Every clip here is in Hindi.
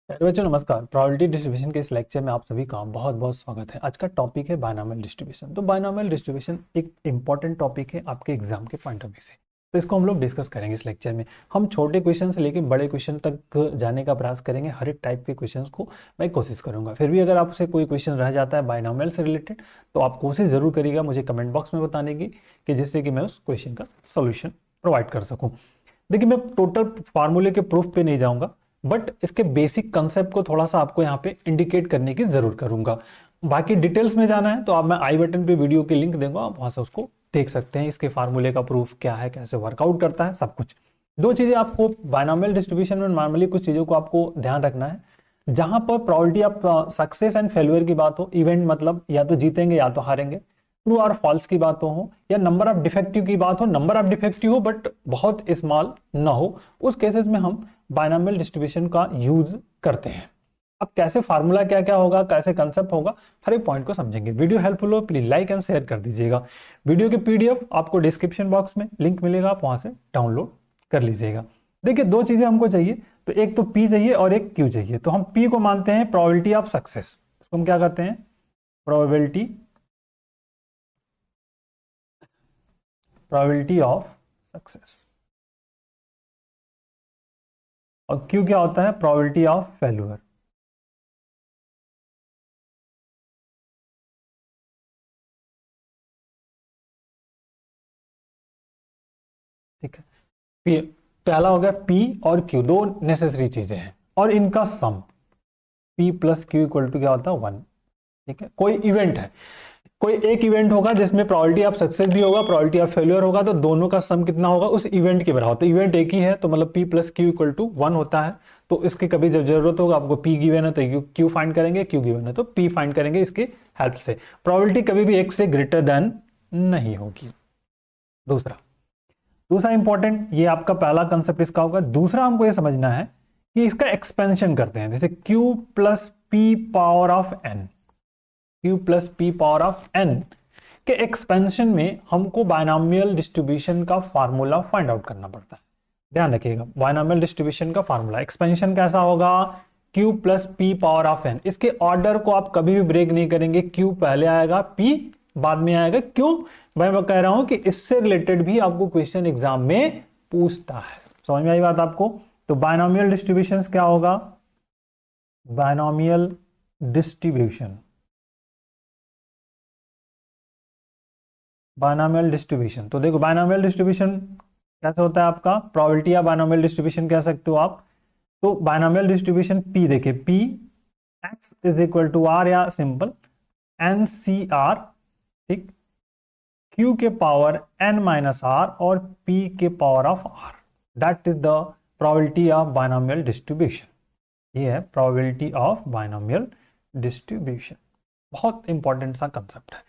हेलो बच्चों, नमस्कार। प्रोबेबिलिटी डिस्ट्रीब्यूशन के इस लेक्चर में आप सभी का बहुत बहुत स्वागत है। आज का टॉपिक है बायनॉमियल डिस्ट्रीब्यूशन। तो बायनॉमियल डिस्ट्रीब्यूशन एक इंपॉर्टेंट टॉपिक है आपके एग्जाम के पॉइंट ऑफ व्यू से। तो इसको हम लोग डिस्कस करेंगे इस लेक्चर में। हम छोटे क्वेश्चन से लेकर बड़े क्वेश्चन तक जाने का प्रयास करेंगे। हर एक टाइप के क्वेश्चन को मैं कोशिश करूंगा। फिर भी अगर आपसे कोई क्वेश्चन रह जाता है बायनॉमियल से रिलेटेड, तो आप कोशिश जरूर करिएगा मुझे कमेंट बॉक्स में बताने की, कि जिससे कि मैं उस क्वेश्चन का सोल्यूशन प्रोवाइड कर सकूँ। देखिए, मैं टोटल फार्मूले के प्रूफ पे नहीं जाऊंगा, बट इसके बेसिक कंसेप्ट को थोड़ा सा आपको यहाँ पे इंडिकेट करने की जरूर करूंगा। बाकी डिटेल्स में जाना है तो आप मैं आई बटन पे वीडियो की लिंक दूंगा, आप वहां से उसको देख सकते हैं। इसके फार्मूले का प्रूफ क्या है, कैसे वर्कआउट करता है, सब कुछ। दो चीजें आपको बायनॉमियल डिस्ट्रीब्यूशन में नॉर्मली कुछ चीजों को आपको ध्यान रखना है। जहां पर probability of success and failure की बात हो, इवेंट मतलब या तो जीतेंगे या तो हारेंगे, ट्रू और फॉल्स की बात हो, या नंबर ऑफ डिफेक्टिव की बात हो, नंबर ऑफ डिफेक्टिव हो बट बहुत स्मॉल ना हो, उस केसेस में हम बायनॉमियल डिस्ट्रीब्यूशन का यूज करते हैं। अब कैसे फार्मूला क्या क्या होगा, कैसे कंसेप्ट होगा, हर एक पॉइंट को समझेंगे। वीडियो हेल्पफुल हो प्लीज लाइक एंड शेयर कर दीजिएगा। वीडियो के पीडीएफ आपको डिस्क्रिप्शन बॉक्स में लिंक मिलेगा, आप वहां से डाउनलोड कर लीजिएगा। देखिए, दो चीजें हमको चाहिए, तो एक तो पी चाहिए और एक क्यू चाहिए। तो हम पी को मानते हैं प्रोबेबिलिटी ऑफ सक्सेस। इसको हम क्या कहते हैं? Probability of success. और क्यू क्या होता है? Probability of failure. ठीक है, पी पहला हो गया। पी और क्यू दो नेसेसरी चीजें हैं, और इनका sum P plus Q equal to क्या होता है? 1। ठीक है, कोई इवेंट है, कोई एक इवेंट होगा जिसमें प्रोबेबिलिटी ऑफ सक्सेस भी होगा, प्रोबेबिलिटी ऑफ फेल्यूर होगा, तो दोनों का सम कितना होगा? उस इवेंट के बराबर। तो इवेंट एक ही है, तो मतलब P plus Q equal to 1 होता है। तो इसकी कभी जब जरूरत होगा, आपको पी गिवन है तो क्यू फाइंड करेंगे, क्यू गिवन है तो पी फाइंड करेंगे। इसकी हेल्प से प्रोबेबिलिटी कभी भी एक से ग्रेटर देन नहीं होगी। दूसरा दूसरा इंपॉर्टेंट, ये आपका पहला कंसेप्ट इसका होगा। दूसरा हमको ये समझना है कि इसका एक्सपेंशन करते हैं, जैसे Q plus P power of N. Q plus P power of N के एक्सपेंशन में हमको बायनॉमियल डिस्ट्रीब्यूशन का फार्मूला फाइंड आउट करना पड़ता है। ध्यान रखिएगा, बायनॉमियल डिस्ट्रीब्यूशन का फार्मूला एक्सपेंशन कैसा होगा? Q plus P power of N. इसके ऑर्डर को आप कभी भी ब्रेक नहीं करेंगे। क्यू पहले आएगा, पी बाद में आएगा। क्यों? मैं कह रहा हूं कि इससे रिलेटेड भी आपको क्वेश्चन एग्जाम में पूछता है। समझ में आई बात आपको? तो बायनॉमियल डिस्ट्रीब्यूशन क्या होगा? Binomial distribution, binomial distribution. तो देखो, बायनॉमियल डिस्ट्रीब्यूशन कैसे होता है आपका? प्रोबेबिलिटी या बायनॉमियल डिस्ट्रीब्यूशन कह सकते हो आप। तो बायनॉमियल डिस्ट्रीब्यूशन पी, देखिए P X is equal to R, या सिंपल एन सी आर। ठीक, क्यू के पावर एन माइनस आर और पी के power of R. That is the probability of binomial distribution. ये है प्रोबेबिलिटी ऑफ बायनॉमियल डिस्ट्रीब्यूशन। बहुत इंपॉर्टेंट सा कंसेप्ट है।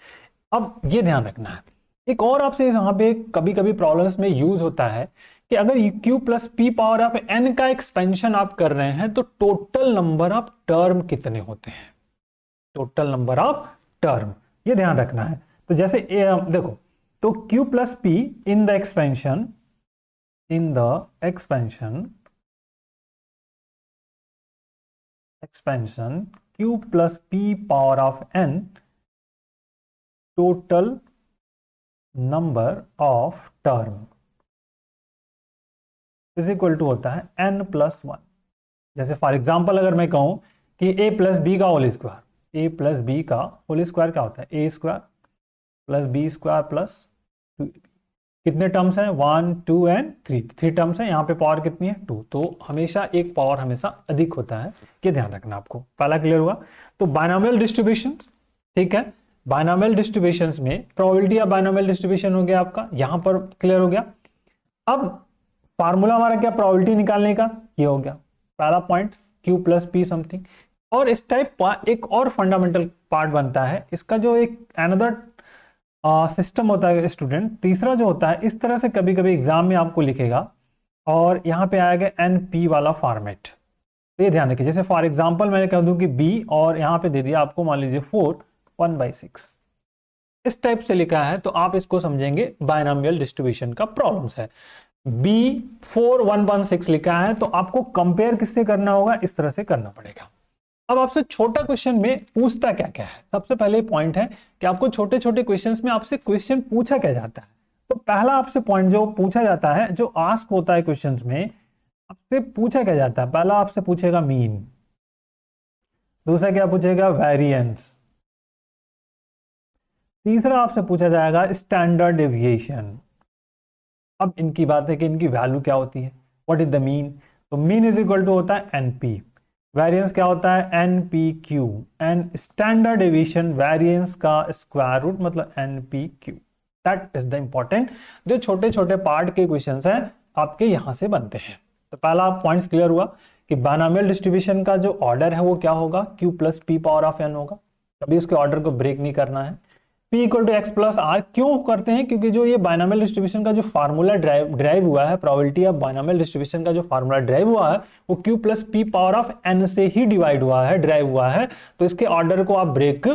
अब ये ध्यान रखना है, एक और आपसे यहाँ पे कभी कभी प्रॉब्लम्स में यूज होता है कि अगर Q plus P power of N का एक्सपेंशन आप कर रहे हैं, तो टोटल नंबर ऑफ टर्म कितने होते हैं? टोटल नंबर ऑफ टर्म, ये ध्यान रखना है। तो जैसे देखो, तो Q plus P in the expansion, in the expansion expansion Q plus P power of N, total number of term is equal to होता है एन प्लस 1। जैसे फॉर एग्जांपल अगर मैं कहूं कि ए प्लस बी का whole square, A plus B का होल स्क्वायर क्या होता है? A square plus B square plus 2। कितने टर्म्स हैं? 1 2 एंड 3 टर्म्स हैं। यहाँ पे पावर कितनी है? 2। तो हमेशा एक पावर हमेशा अधिक होता है, ये ध्यान रखना आपको। पहला क्लियर हुआ? तो बायनॉमियल डिस्ट्रीब्यूशन, ठीक है, बायनॉमियल डिस्ट्रीब्यूशन में प्रोबेबिलिटी ऑफ बायनॉमियल डिस्ट्रीब्यूशन हो गया आपका, यहां पर क्लियर हो गया। अब फार्मूला हमारा क्या? प्रोबेबिलिटी निकालने का, ये हो गया पहला point, Q plus P something. और इस टाइप एक और फंडामेंटल पार्ट बनता है इसका, जो एक अनदर सिस्टम होता है स्टूडेंट। तीसरा जो होता है, इस तरह से कभी कभी एग्जाम में आपको लिखेगा और यहाँ पे आएगा एन पी वाला फॉर्मेट। तो ये ध्यान रखिए, जैसे फॉर एग्जांपल मैं कह दूं कि बी, और यहाँ पे दे दिया आपको मान लीजिए 4 1/6, इस टाइप से लिखा है, तो आप इसको समझेंगे बायनॉमियल डिस्ट्रीब्यूशन का प्रॉब्लम्स है। B4116 लिखा है, तो आपको कंपेयर किससे करना होगा, इस तरह से करना पड़ेगा। अब आपसे छोटा क्वेश्चन में पूछता क्या क्या है, सबसे पहले पॉइंट है कि आपको छोटे छोटे क्वेश्चंस में आपसे क्वेश्चन पूछा क्या जाता है। तो पहला आपसे पॉइंट जो पूछा जाता है, जो आस्क होता है क्वेश्चंस में, आपसे पूछा क्या जाता है, पहला आपसे पूछेगा मीन, दूसरा क्या पूछेगा, वेरिएंस, तीसरा आपसे पूछा जाएगा स्टैंडर्ड डेविएशन। अब इनकी बात है कि इनकी वैल्यू क्या होती है, व्हाट इज द मीन। तो मीन इज इक्वल टू होता है एनपी, वेरिएंस क्या होता है एनपीक्यू, एंड स्टैंडर्ड डेविएशन वेरिएंस का स्क्वायर रूट मतलब एनपीक्यू। दैट इज द इंपॉर्टेंट, जो छोटे छोटे पार्ट के क्वेश्चंस हैं आपके यहां से बनते हैं। तो पहला पॉइंट्स क्लियर हुआ कि बायनॉमियल डिस्ट्रीब्यूशन का जो ऑर्डर है वो क्या होगा, Q plus P power of N होगा, कभी इसके ऑर्डर को ब्रेक नहीं करना है। P equal to X plus R क्यों करते हैं, क्योंकि जो ये बायनॉमियल डिस्ट्रीब्यूशन का जो फार्मूला ड्राइव हुआ है, प्रोबेबिलिटी ऑफ बायनॉमियल डिस्ट्रीब्यूशन का जो फार्मूला ड्राइव हुआ है वो Q plus P power of n से ही डिवाइड हुआ है, ड्राइव हुआ है, तो इसके ऑर्डर को आप ब्रेक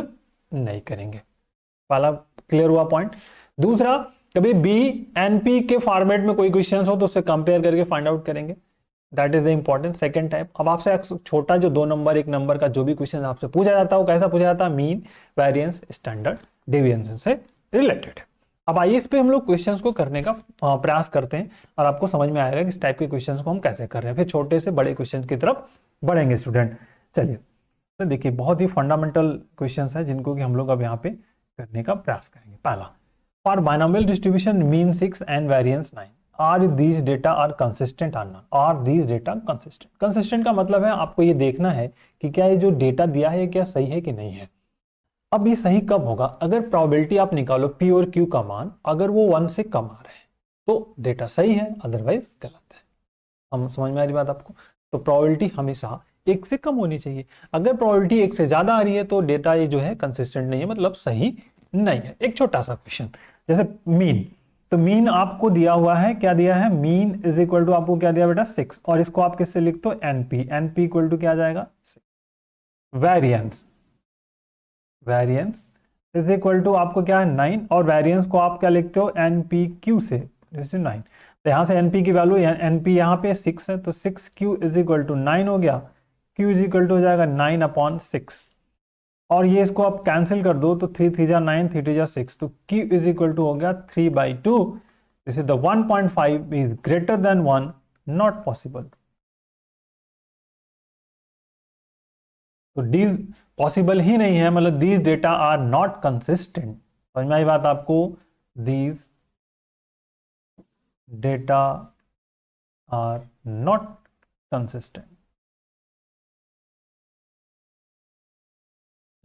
नहीं करेंगे। पहला क्लियर हुआ पॉइंट। दूसरा, कभी बी एनपी के फॉर्मेट में कोई क्वेश्चन हो तो उससे कंपेयर करके फाइंड आउट करेंगे, that is the important second type. अब आपसे छोटा जो 2 नंबर 1 नंबर का जो भी क्वेश्चन आपसे पूछा जाता है वो कैसा पूछा जाता है, मीन वेरिएंस स्टैंडर्ड डेविएशन से रिलेटेड है। अब आइए इस पे हम लोग क्वेश्चंस को करने का प्रयास करते हैं और आपको समझ में आएगा कि इस टाइप के क्वेश्चंस को हम कैसे कर रहे हैं, फिर छोटे से बड़े क्वेश्चंस की तरफ बढ़ेंगे स्टूडेंट। चलिए तो देखिए बहुत ही फंडामेंटल क्वेश्चंस है जिनको कि हम लोग अब यहाँ पे करने का प्रयास करेंगे। पहला, for binomial distribution mean 6 and variance 9 are these data are consistent or not, are these data consistent. Consistent का मतलब है आपको ये देखना है कि क्या ये जो डेटा दिया है क्या सही है कि नहीं है। अब ये सही कब होगा, अगर प्रोबेबिलिटी आप निकालो P और Q का मान अगर वो 1 से कम आ रहे हैं तो डेटा सही है, अदरवाइज गलत है। हम समझ में आ रही बात आपको। तो प्रोबेबिलिटी हमेशा 1 से कम होनी चाहिए, अगर प्रोबेबिलिटी 1 से ज्यादा आ रही है तो डेटा ये जो है कंसिस्टेंट नहीं है, मतलब सही नहीं है। एक छोटा सा क्वेश्चन जैसे मीन, तो मीन आपको दिया हुआ है, क्या दिया है, मीन इज इक्वल टू आपको क्या दिया बेटा 6, और इसको आप किससे लिखते हो एनपी, एनपी इक्वल टू क्या आ जाएगा 6। Variance, variance is equal to आपको क्या है 9, और वेरिएंस को आप क्या लिखते हो एनपीक्यू से, जैसे 9, तो यहां से एनपी की वैल्यू एनपी यहाँ पे 6 है तो 6q इज इक्वल टू 9 हो गया, q इज इक्वल टू हो जाएगा 9/6, और ये इसको आप कैंसिल कर दो तो 3 3 जा 9 3 2 जा 6, तो q इज इक्वल टू हो गया 3/2। This is the 1.5 is greater than 1, not possible. तो डीज पॉसिबल ही नहीं है, मतलब these data are not consistent. समझ में आई बात आपको, these data are not consistent,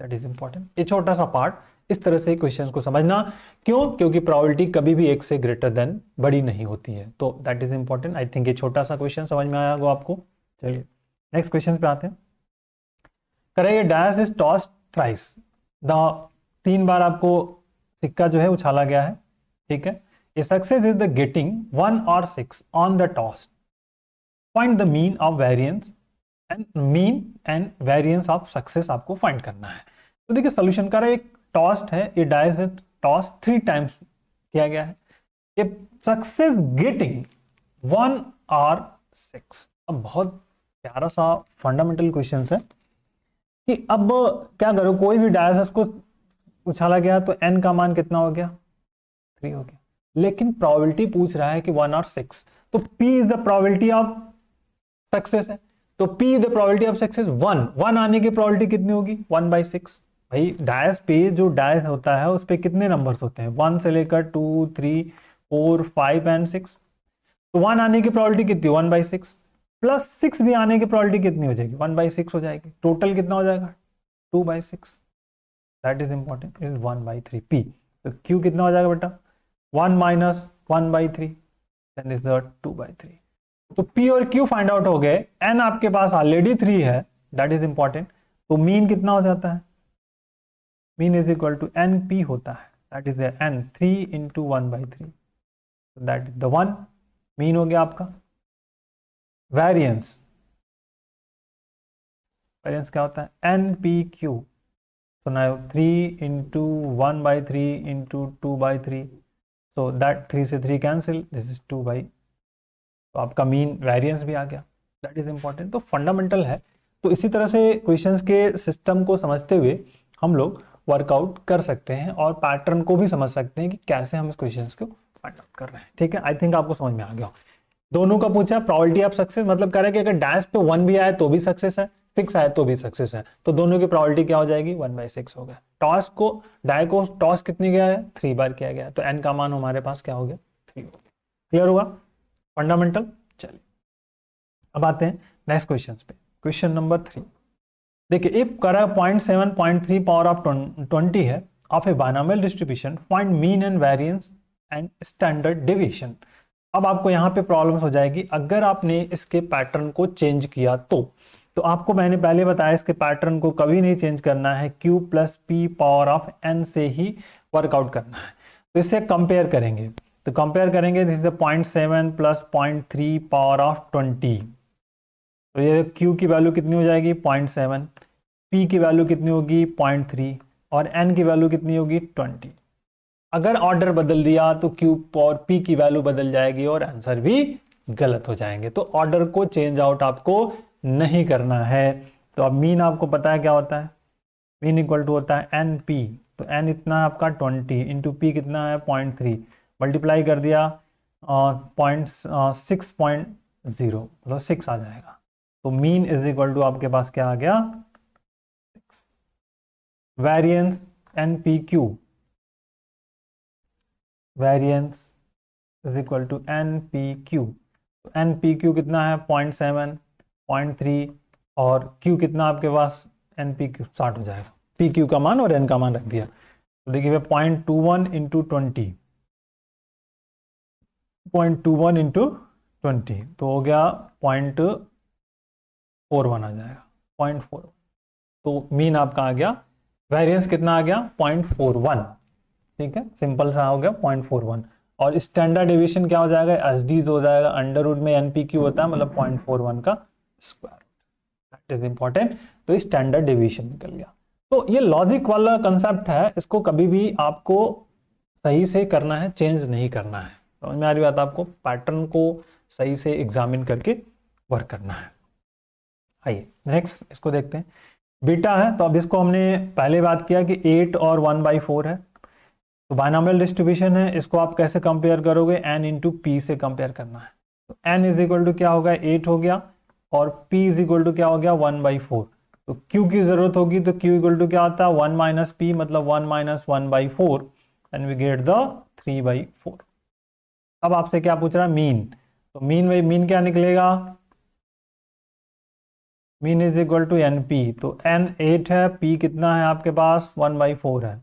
that is important. ये छोटा सा पार्ट इस तरह से क्वेश्चंस को समझना, क्यों, क्योंकि प्रोबेबिलिटी कभी भी 1 से ग्रेटर देन बड़ी नहीं होती है, तो that is important. I think ये छोटा सा क्वेश्चन समझ में आया होगा आपको। चलिए नेक्स्ट क्वेश्चन पे आते हैं। करें डैश इज टॉस ट्राइस, द 3 बार आपको सिक्का जो है उछाला गया है, ठीक है। A success is the getting 1 और 6 on the toss, find the mean of variance and mean and variance of success आपको फाइंड करना है। तो देखिए सोल्यूशन का एक टॉस्ट है, ये डाइस है टॉस 3 टाइम्स किया गया है, ये सक्सेस गेटिंग 1 और 6। अब बहुत प्यारा सा फंडामेंटल क्वेश्चन है कि अब क्या करो, कोई भी डायस को उछाला गया तो n का मान कितना हो गया 3 हो गया, लेकिन प्रोबेबिलिटी पूछ रहा है कि 1 और 6, तो P is the probability of success है, तो P is the probability of success 1 आने की प्रोबेबिलिटी कितनी होगी 1/6। भाई डायस पे जो डायस होता है उस पे कितने नंबर्स होते हैं 1 से लेकर 2 3 4 5 एंड 6, तो 1 आने की प्रोबेबिलिटी कितनी 1/6, प्लस 6 भी आने की प्रोबेबिलिटी कितनी हो जाएगी 1/6 हो जाएगी, टोटल कितना हो जाएगा 2/6, that is important, is 1/3 P। तो Q कितना हो जाएगा बेटा 1 माइनस 1/3, देन इज द 2/3। तो P और Q फाइंड आउट हो गए, N आपके पास ऑलरेडी 3 है, दैट इज इंपॉर्टेंट, तो मीन कितना हो जाता है, mean is equal to NP होता है, that is the N 3 into 1/3, that is the 1, mean हो गया आपका। वेरिएंस, वेरिएंस क्या होता है NPQ, सुना है 3 इंटू 1/3 इंटू 2/3, सो दैट 3 से 3 कैंसिल, दिस इज 2/3, तो आपका मीन वेरिएंस भी आ गया, दैट इज इंपॉर्टेंट। तो फंडामेंटल है। तो इसी तरह से क्वेश्चंस के सिस्टम को समझते हुए हम लोग वर्कआउट कर सकते हैं और पैटर्न को भी समझ सकते हैं कि कैसे हम इस क्वेश्चंस को फाइंड आउट कर रहे हैं। ठीक है, आई थिंक आपको समझ में आ गया। दोनों का पूछा प्रोबेबिलिटी ऑफ सक्सेस, मतलब कह रहे हैं कि अगर डैश पे 1 भी आए तो भी सक्सेस है, 6 आए तो भी सक्सेस है, तो दोनों की प्रोबेबिलिटी क्या हो जाएगी, 1/6 हो गया। टॉस को डाई को टॉस कितनी गया है, 3 बार किया गया, तो एन का मान हमारे पास क्या हो गया, 3 हो गया। क्लियर हुआ फंडामेंटल। चलिए अब आते हैं नेक्स्ट क्वेश्चन पे। क्वेश्चन नंबर 3 देखिए, इफ करा 0.7 0.3 पावर ऑफ 20 है of A binomial distribution, find mean and variance and standard deviation. अब आपको यहाँ पे प्रॉब्लम्स हो जाएगी अगर आपने इसके पैटर्न को चेंज किया तो आपको मैंने पहले बताया इसके पैटर्न को कभी नहीं चेंज करना है, q plus P power of n से ही वर्कआउट करना है। तो इससे कंपेयर करेंगे, तो कंपेयर करेंगे, this is 0.7 plus 0.3 power of 20, तो ये q की वैल्यू कितनी हो जाएगी 0.7, p की वैल्यू कितनी होगी 0.3 और n की वैल्यू कितनी होगी 20। अगर ऑर्डर बदल दिया तो q और p की वैल्यू बदल जाएगी और आंसर भी गलत हो जाएंगे। तो ऑर्डर को चेंज आउट आपको नहीं करना है। तो अब मीन आपको पता है क्या होता है, मीन इक्वल टू होता है एन पी, तो एन इतना है आपका 20 इंटू पी कितना है 0.3, मल्टीप्लाई कर दिया 6.0 मतलब 6 आ जाएगा। तो मीन इज इक्वल टू आपके पास क्या आ गया 6। Variance N P Q, variance is equal to N P Q, तो एन पी क्यू कितना है 0.7 0.3 और Q कितना आपके पास एन पी क्यू 60 हो जाएगा, पी क्यू का मान और एन का मान रख दिया। तो देखिए 0.21 इंटू 20, 0.21 इंटू 20 तो हो गया 0.41 आ जाएगा, 0.4। तो मीन आपका आ गया, वेरिएंस कितना आ गया 0.41। ठीक है, सिंपल सा हो गया 0.41। और स्टैंडर्ड डेविएशन क्या हो जाएगा, एसडीज हो जाएगा, अंडर रूट में एनपीक्यू होता है मतलब 0.41 का स्क्वायर, दैट इज इंपॉर्टेंट। तो स्टैंडर्ड डेविएशन निकल गया। तो ये लॉजिक वाला कंसेप्ट है, इसको कभी भी आपको सही से करना है, चेंज नहीं करना है। समझ में आ रही बात, आपको पैटर्न को सही से एग्जामिन करके वर्क करना है। आइए नेक्स्ट इसको देखते हैं। बीटा है, तो अब इसको हमने पहले बात किया कि 8 और 1/4 है, तो बायनॉमियल डिस्ट्रीब्यूशन है, इसको आप कैसे कंपेयर करोगे, n इंटू पी से कंपेयर करना है। तो n इज इक्वल टू क्या होगा 8 हो गया और p इज इक्वल टू क्या हो गया 1/4। तो q की जरूरत होगी तो q इक्वल टू क्या आता है 1 माइनस पी मतलब 1 minus 1/4 and we get the 3/4। अब आपसे क्या पूछ रहा है मीन, तो मीन क्या निकलेगा, mean is equal to N P, तो n 8 है, p कितना है आपके पास 1/4 है,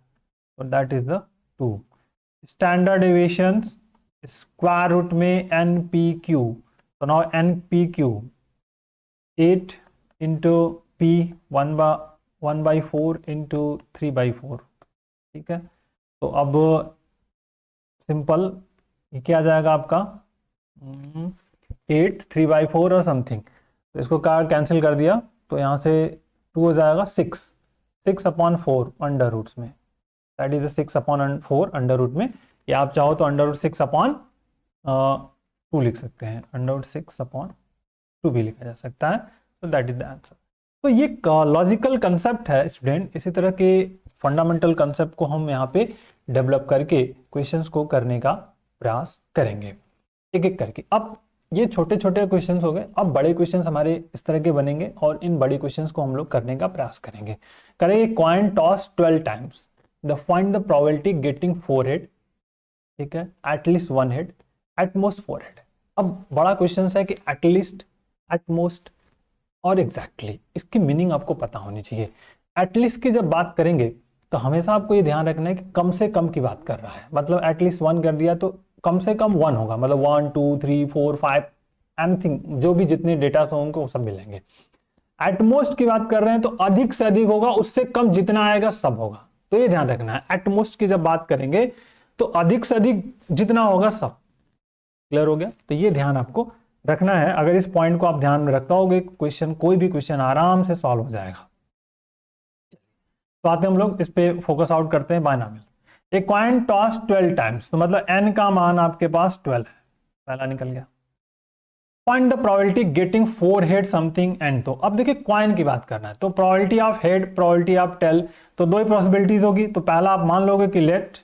तो that is the 2। Standard deviations square root में एन पी क्यू, तो now N P Q 8 into P 1/4 into 3/4। ठीक है, तो अब सिंपल ये क्या आ जाएगा आपका 8 3/4 और समथिंग, तो इसको कैंसिल कर दिया तो यहाँ से 2 हो जाएगा 6/4 अंडर रूट्स में, दैट इज 6/4 अंडर रूट में, या आप चाहो तो अंडर रूट 6/2 लिख सकते हैं, अंडर रूट 6/2 भी लिखा जा सकता है। तो दैट इज द आंसर। तो ये लॉजिकल कंसेप्ट है स्टूडेंट, इसी तरह के फंडामेंटल कंसेप्ट को हम यहाँ पे डेवलप करके क्वेश्चंस को करने का प्रयास करेंगे एक एक करके। अब ये छोटे छोटे क्वेश्चंस हो गए, अब बड़े क्वेश्चंस हमारे इस तरह के बनेंगे और इन बड़े क्वेश्चंस को हम लोग करने का प्रयास करेंगे। करेंगे coin toss 12 times, the find the probability getting 4 head, ठीक है, एटलीस्ट 1 हेड, एटमोस्ट 4 हेड। अब बड़ा क्वेश्चन है कि एटलीस्ट, एटमोस्ट और एग्जैक्टली इसकी मीनिंग आपको पता होनी चाहिए। एटलीस्ट की जब बात करेंगे तो हमेशा आपको ये ध्यान रखना है कि कम से कम की बात कर रहा है, मतलब एटलीस्ट 1 कर दिया तो कम से कम 1 होगा, मतलब 1 2 3 4 5 एनीथिंग, जो भी जितने डेटा होंगे वो सब मिलेंगे। एटमोस्ट की बात कर रहे हैं तो अधिक से अधिक होगा, उससे कम जितना आएगा सब होगा, तो ये ध्यान रखना है। एटमोस्ट की जब बात करेंगे तो अधिक से अधिक जितना होगा सब। क्लियर हो गया, तो ये ध्यान आपको रखना है। अगर इस पॉइंट को आप ध्यान में रखते होगे, क्वेश्चन कोई भी क्वेश्चन आराम से सॉल्व हो जाएगा। तो आते हम लोग इस पे फोकस आउट करते हैं बायनॉमियल। एक कॉइन टॉस 12 टाइम्स, तो मतलब n का मान आपके पास 12 है, पहला निकल गया। Find the probability getting 4 head something and. तो अब देखिए कॉइन की बात करना है, तो probability of head, probability of tail, तो दो ही पॉसिबिलिटीज होगी। तो पहला आप मान लोगे कि let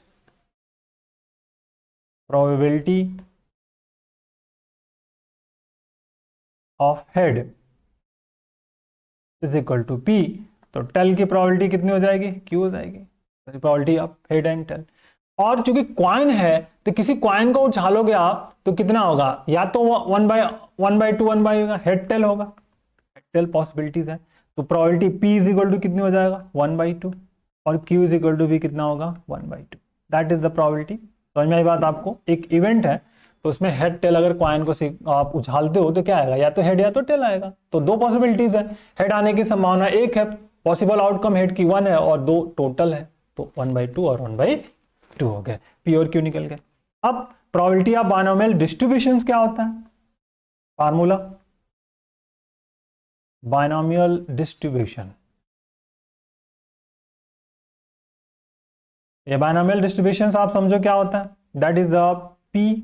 probability of head is equal to P, तो टेल की प्रोबेबिलिटी कितनी हो जाएगी, क्यू हो जाएगी, probability of head and tail. और चूंकि कॉइन है तो किसी कॉइन को उछालोगे आप तो कितना होगा, या तो 1/2 1/, हेड टेल होगा, हेड टेल पॉसिबिलिटीज है। तो probability P is equal to कितनी हो जाएगा 1/2, और क्यू इज इक्वल टू भी कितना होगा 1/2। That is the probability. समझ में आई बात आपको। एक इवेंट है तो उसमें हेड टेल, अगर कॉइन को आप उछालते हो तो क्या आएगा, या तो हेड या तो टेल आएगा। तो दो पॉसिबिलिटीज है, हेड आने की संभावना एक है, पॉसिबल आउटकम हेड की 1 है, और 2 टोटल है, तो 1/2 और 1/2 हो गए, पी और क्यू निकल गए। अब प्रोबेबिलिटी ऑफ बायनोमियल डिस्ट्रीब्यूशंस क्या होता है, फार्मूला बायनोमियल डिस्ट्रीब्यूशन। ये बायनोमियल डिस्ट्रीब्यूशंस आप समझो क्या होता है, that is the P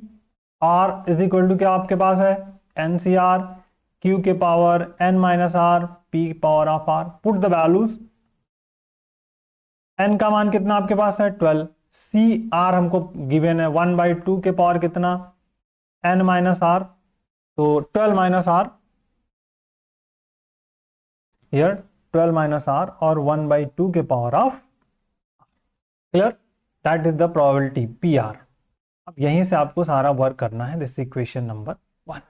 R is equal to क्या आपके पास है एन सी आर क्यू के power n minus R P power of R. Put the values, n का मान कितना आपके पास है 12, सी आर हमको गिवन है 1/2 के पावर कितना n माइनस आर, तो 12 minus R here 12 minus R और 1/2 के power of, clear, that is the probability P R. अब यहीं से आपको सारा वर्क करना है, दिस इक्वेशन नंबर 1।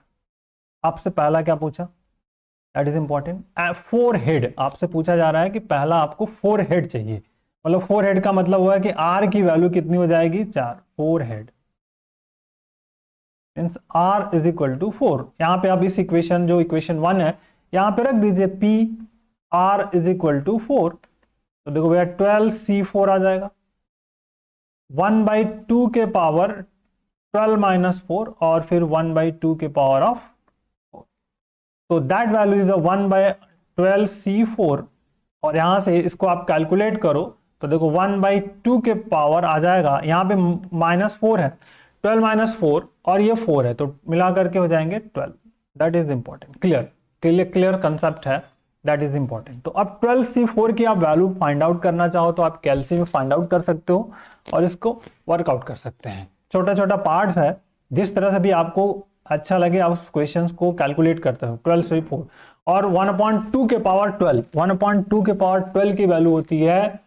आपसे पहला क्या पूछा, दैट इज इंपॉर्टेंट, 4 हेड आपसे पूछा जा रहा है कि पहला आपको 4 हेड चाहिए, मतलब 4 हेड का मतलब हुआ है कि आर की वैल्यू कितनी हो जाएगी 4, 4 head means R is equal to 4। यहां पे आप इस इक्वेशन जो इक्वेशन 1 है यहां पे रख दीजिए P R is equal to 4, तो देखो भैया 12c4 आ जाएगा, 1/2 के पावर 12 माइनस 4 और फिर 1/2 के पावर ऑफ 4, तो that value is the 1/12c4। और यहां से इसको आप कैलकुलेट करो तो देखो 1/2 के पावर आ जाएगा, यहां पे -4 है, 12 माइनस 4 और ये 4 है, तो मिला करके हो जाएंगे 12। That is important, clear concept है, दैट इज इंपॉर्टेंट। तो अब 12c4 की आप वैल्यू फाइंड आउट करना चाहो तो आप कैलसी में फाइंड आउट कर सकते हो और इसको वर्कआउट कर सकते हैं। छोटा छोटा पार्ट्स है, जिस तरह से भी आपको अच्छा लगे आप उस क्वेश्चंस को कैलकुलेट करते हो। 12c4 और 1/2 के पावर 12, 1/2 के पावर 12 की वैल्यू होती है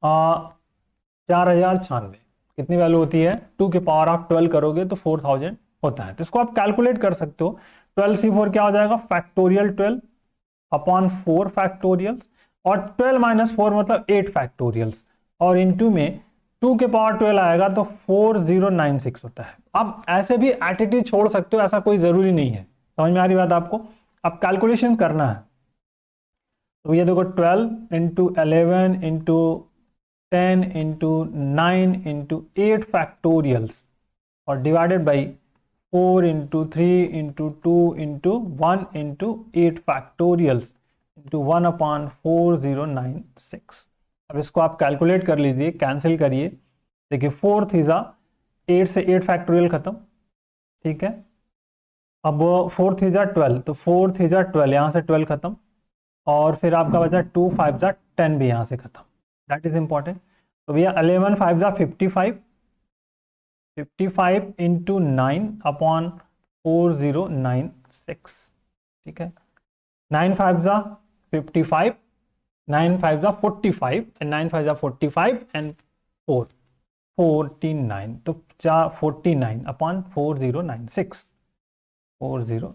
4096। कितनी वैल्यू होती है, 2 के पावर ऑफ 12 करोगे तो 4000 होता है, तो इसको आप कैलकुलेट कर सकते हो। 12c4 क्या हो जाएगा फैक्टोरियल 12 अपॉन 4 फैक्टोरियल्स, और 12 माइनस 4 मतलब 8 फैक्टोरियल्स, और इनटू में 2 के पावर 12 आएगा तो 4096 होता है। अब ऐसे भी एटीटी छोड़ सकते हो, ऐसा कोई जरूरी नहीं है। समझ में आ रही बात आपको। अब कैलकुलेशन करना है तो ये देखो 12 into 11 into 10 into 9 into 8 factorials और divided by 4 into 3 into 2 into 1 into 8 factorials into 1/4096। अब इसको आप कैलकुलेट कर लीजिए, कैंसिल करिए। देखिए 4 थीजा 8 से 8 फैक्टोरियल खत्म, ठीक है। अब 4 थीजा 12, तो 4 थीजा 12 यहाँ से 12 खत्म, और फिर आपका बचा 2 5 जा 10 भी यहाँ से खत्म। That is important. तो भैया 11 5 जा 55, 55 इंटू 9 अपॉन 4096, ठीक है। 9 5 जा 55, 9 5 जा 45 एंड 9 5 जा 45 एंड 4 49, तो 49 upon 4096, 4096।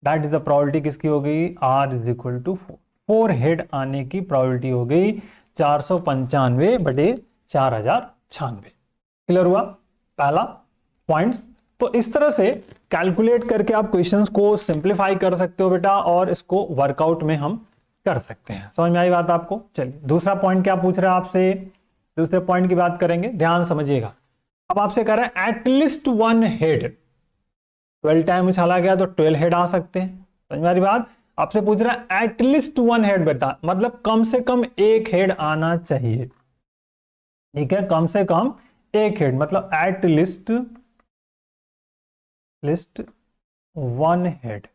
That is the probability किसकी हो गई, R is equal to 4। 4 head आने की प्रोबेबिलिटी हो गई 495/4096। क्लियर हुआ पहला पॉइंट्स। तो इस तरह से कैलकुलेट करके आप क्वेश्चंस को सिंप्लीफाई कर सकते हो बेटा, और इसको वर्कआउट में हम कर सकते हैं। समझ में आई बात आपको। चलिए दूसरा पॉइंट क्या पूछ रहा है आपसे, दूसरे पॉइंट की बात करेंगे, ध्यान समझिएगा। अब आपसे कह रहा है एटलीस्ट 1 हेड, 12 टाइम उछाला गया तो 12 हेड आ सकते हैं। समझ में आ रही बात। आपसे पूछ रहा है एटलीस्ट 1 हेड बेटा, मतलब कम से कम एक हेड आना चाहिए, ठीक है, कम से कम एक हेड, मतलब at least 1 head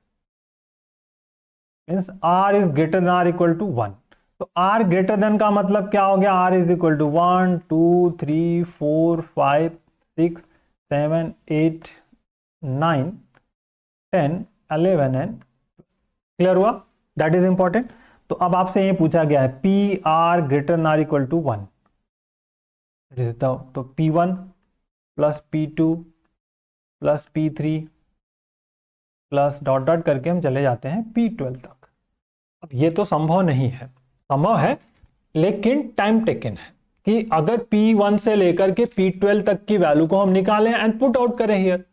means r is greater than or equal to 1। तो r ग्रेटर देन का मतलब क्या हो गया, r is equal to 1 2 3 4 5 6 7 8 9 10 11 and clear हुआ, दैट इज इंपॉर्टेंट। तो अब आपसे ये पूछा गया है P R greater than or equal to 1, तो P1 plus P2 plus P3 plus dot dot करके हम चले जाते हैं P12 तक। अब ये तो संभव नहीं है, संभव है लेकिन टाइम टेकन है कि अगर P1 से लेकर के P12 तक की वैल्यू को हम निकालें एंड पुट आउट करें हियर,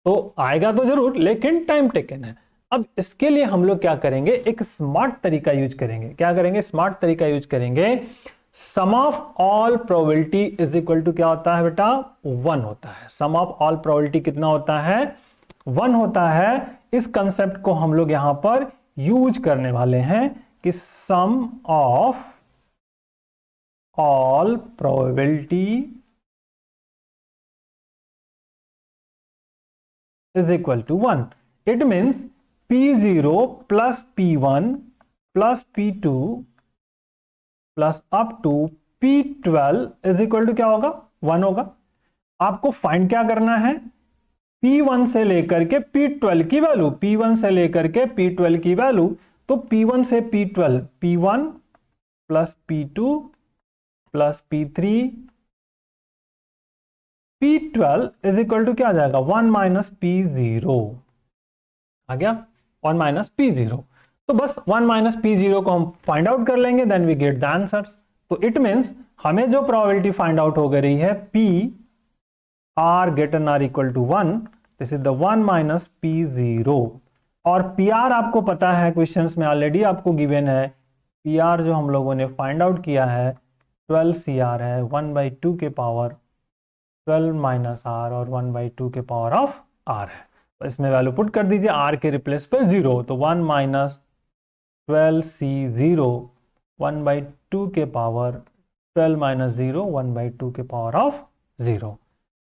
तो आएगा तो जरूर लेकिन टाइम टेकन है। अब इसके लिए हम लोग क्या करेंगे, एक स्मार्ट तरीका यूज करेंगे। क्या करेंगे, स्मार्ट तरीका यूज करेंगे। Sum of all probability is equal to क्या होता है बेटा, 1 होता है। सम ऑफ ऑल प्रोबेबिलिटी कितना होता है, 1 होता है। इस कंसेप्ट को हम लोग यहां पर यूज करने वाले हैं कि sum of all probability is equal to 1. It means P0 plus P1 plus P2 plus up to P12 is equal to क्या होगा, 1 होगा। आपको फाइंड क्या करना है, P1 से लेकर के P12 की वैल्यू, P1 से लेकर के P12 की वैल्यू। तो P1 से P12, P1 plus P2 plus P3 P12 is equal to क्या आ जाएगा, 1 माइनस P0 आ गया, 1 माइनस P0। तो बस 1 माइनस P0 को हम फाइंड आउट कर लेंगे, then we get the answers. तो इट मींस हमें जो प्रोबेबिलिटी फाइंड आउट हो गई है P R greater than or equal to 1, this is the 1 minus P0। और PR आपको पता है, क्वेश्चंस में ऑलरेडी आपको गिवन है। PR जो हम लोगों ने फाइंड आउट किया है 12 CR है, 1/2 के पावर 12 माइनस आर और 1/2 के पावर ऑफ आर है। तो इसमें वैल्यू पुट कर दीजिए, आर के रिप्लेस पे 0, तो 1 माइनस 12C0 1/2 के पावर 12 माइनस 0 1/2 के पावर ऑफ 0।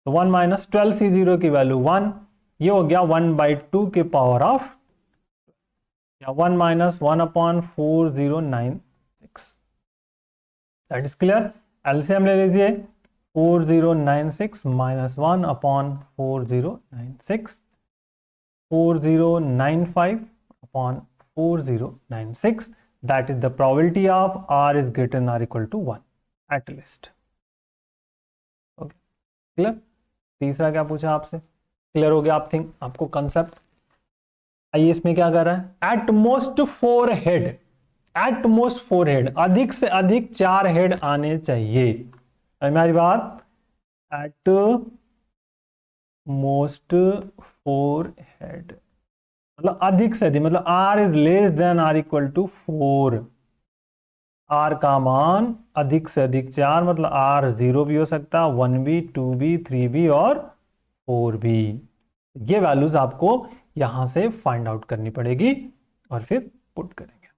तो 1 माइनस 12C0 की वैल्यू 1, ये हो गया 1/2 के पावर ऑफ, या 1 minus 1/4096। That is clear. LCM ले लीजिए, 4096 minus 1/4096, 4095 upon 4096। That is the probability of R is greater than or equal to 1 at least. Okay clear. तीसरा क्या पूछा आपसे, क्लियर हो गया आप थिंक, आपको कंसेप्ट। आइए इसमें क्या कर रहा है, at most 4 head, at most 4 head, अधिक से अधिक 4 हेड आने चाहिए। हमारी बात, एट मोस्ट 4 हेड मतलब अधिक से अधिक, मतलब R is less than or equal to 4। R का मान अधिक से अधिक 4, मतलब आर 0 भी हो सकता है, 1 भी, 2 भी, 3 भी और 4 भी। ये वैल्यूज आपको यहां से फाइंड आउट करनी पड़ेगी और फिर पुट करेंगे।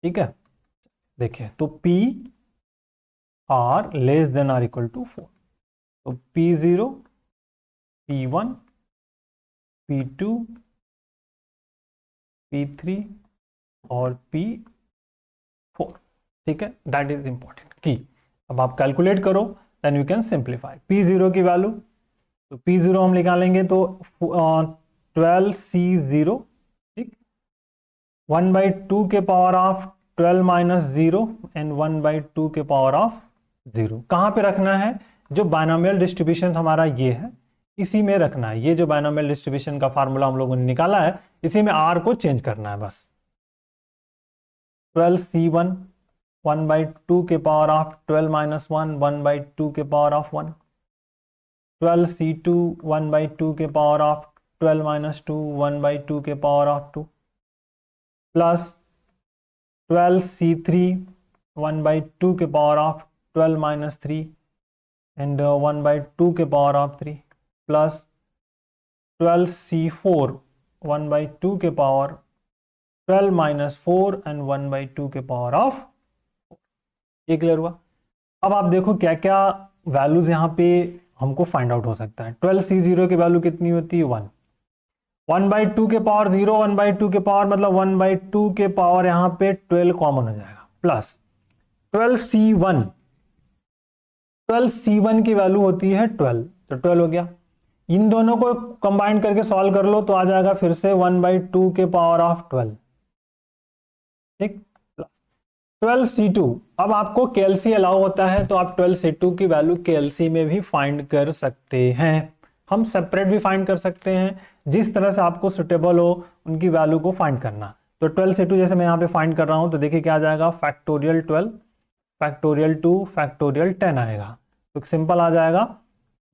ठीक है, देखिए तो P R less than or equal to 4, तो P0, P1, P2, P3 और P4। ठीक है, दैट इज इंपॉर्टेंट की। अब आप कैलकुलेट करो, then you can simplify. P0 की वैल्यू, तो P0 हम निकालेंगे तो 12C0, ठीक, 1/2 के पावर ऑफ 12 माइनस 0 एंड 1/2 के पावर ऑफ 0। कहां पे रखना है, जो बायनोमियल डिस्ट्रीब्यूशन हमारा ये है, इसी में रखना है। ये जो बायनोमियल डिस्ट्रीब्यूशन का फार्मूला हम लोगों ने निकाला है, इसी में r को चेंज करना है बस। 12C1 1/2 के पावर ऑफ 12 माइनस 1 1/2 के पावर ऑफ 1, 12C2 1/2 के पावर ऑफ 12 माइनस 2 1/2 के पावर ऑफ 2, प्लस 12C3 1/2 के पावर ऑफ 12 माइनस 3 एंड 1/2 के पावर ऑफ 3, प्लस 12C4 1/2 के पावर 12 माइनस 4 एंड 1/2 के पावर ऑफ 4। ये क्लियर हुआ। अब आप देखो क्या क्या वैल्यूज यहाँ पे हमको फाइंड आउट हो सकता है। 12C0 की वैल्यू कितनी होती है 1, 1/2 के पावर 0, 1/2 के पावर मतलब 1/2 के पावर यहाँ पे 12 कॉमन हो जाएगा, प्लस 12C1, 12C1 की वैल्यू होती है 12, तो 12 हो गया। इन दोनों को कंबाइन करके सॉल्व कर लो तो आ जाएगा फिर से 1/2 के पावर ऑफ 12, ठीक, प्लस 12C2। अब आपको केएलसी अलाउ होता है तो आप 12C2 की वैल्यू केएलसी में भी फाइंड कर सकते हैं, हम सेपरेट भी फाइंड कर सकते हैं, जिस तरह से आपको सुटेबल हो उनकी वैल्यू को फाइंड करना। तो 12C2 जैसे मैं यहाँ पे फाइंड कर रहा हूं तो देखिए क्या आ जाएगा, फैक्टोरियल 12, फैक्टोरियल 2, फैक्टोरियल 10 आएगा। तो सिंपल आ जाएगा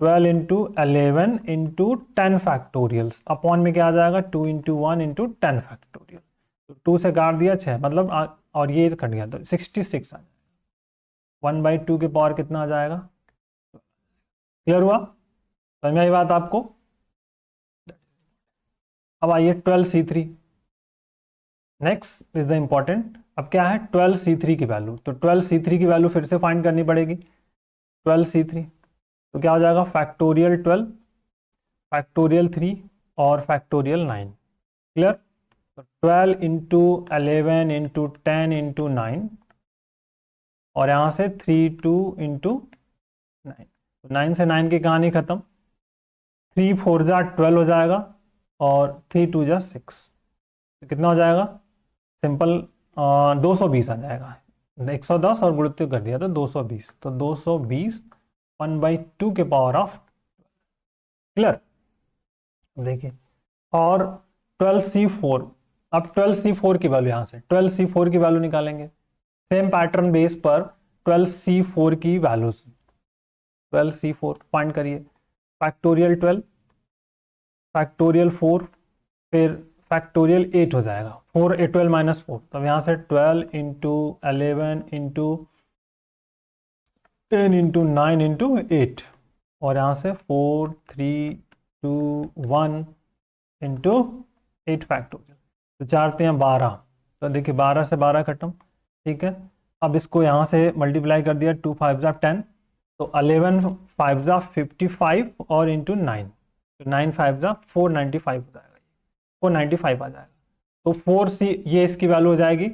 12 इंटू 11 इंटू 10 फैक्टोरियल्स अपॉन में क्या आ जाएगा 2 इंटू 1 इंटू 10 फैक्टोरियल। तो 2 से काट दिया 6 मतलब और ये कट गया तो 66 आ जाएगा। 1/2 के पावर कितना आ जाएगा, क्लियर हुआ, समझ में आई बात आपको। अब आइए 12C3, next is the important. अब क्या है 12C3 की वैल्यू, तो 12C3 की वैल्यू फिर से फाइंड करनी पड़ेगी। 12C3 तो क्या हो जाएगा फैक्टोरियल 12, फैक्टोरियल 3 और फैक्टोरियल 9, क्लियर। तो 12 इंटू 11 इंटू 10 इंटू 9 और यहाँ से 3 2 इंटू 9, तो 9 से 9 की कहानी खत्म, 3 4 जा 12 हो जाएगा और 3 2 जा 6, तो कितना हो जाएगा सिंपल 220 आ जाएगा। 110 और गुणित कर दिया तो 220, तो 220 1/2 के पावर ऑफ, क्लियर। देखिए और 12C4, अब 12C4 की वैल्यू यहाँ से 12C4 की वैल्यू निकालेंगे, सेम पैटर्न बेस पर 12C4 की वैल्यूज, 12C4 फाइंड करिए, फैक्टोरियल 12, फैक्टोरियल 4, फिर फैक्टोरियल 8 हो जाएगा, 4 12 माइनस 4, तब यहाँ से 12 इंटू 11 इंटू 10 इंटू 9 इंटू 8 और यहाँ से 4 3 2 1 इंटू 8 फैक्टोरियल, तो 4 3 12, तो देखिए 12 से 12 खत्म, ठीक है। अब इसको यहाँ से मल्टीप्लाई कर दिया, 2 5 जा 10, तो 11 5 जा 55 और इंटू 9, तो 9 5 जा 495 हो जाएगा, 495 आ जाएगा। तो 4C ये इसकी वैल्यू हो जाएगी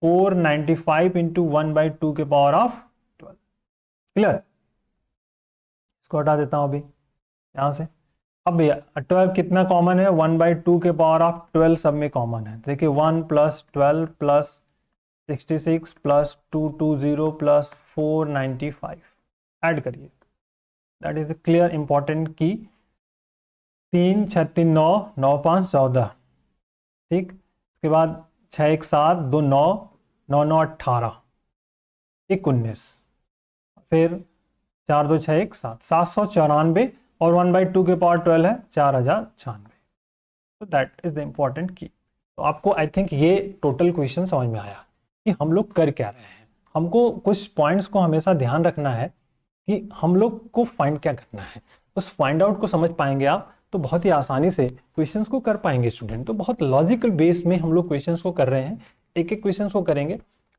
495 इंटू 1/2 के पावर ऑफ 12, क्लियर। इसको हटा देता हूं अभी यहां से। अब भैया 12 कितना कॉमन है, 1/2 के पावर ऑफ 12 सब में कॉमन है, देखिए 1 plus 12 plus 66 plus 220 plus 495 add करिए, that is the clear important की। 3 6 3 9 9 5 14, ठीक। इसके बाद 6 1 7 2 9 9 9 18 1 19, फिर 4 2 6 1 7 794 और 1/2 के पावर 12 है 4096, तो दैट इज द इंपॉर्टेंट की। तो आपको आई थिंक ये टोटल क्वेश्चन समझ में आया कि हम लोग कर क्या रहे हैं। हमको कुछ पॉइंट्स को हमेशा ध्यान रखना है कि हम लोग को फाइंड क्या करना है, उस फाइंड आउट को समझ पाएंगे आप तो बहुत ही आसानी से क्वेश्चंस को कर पाएंगे स्टूडेंट। तो बहुत लॉजिकल बेस में हम लोग क्वेश्चंस को कर रहे हैं, एक एक क्वेश्चंस को करेंगे,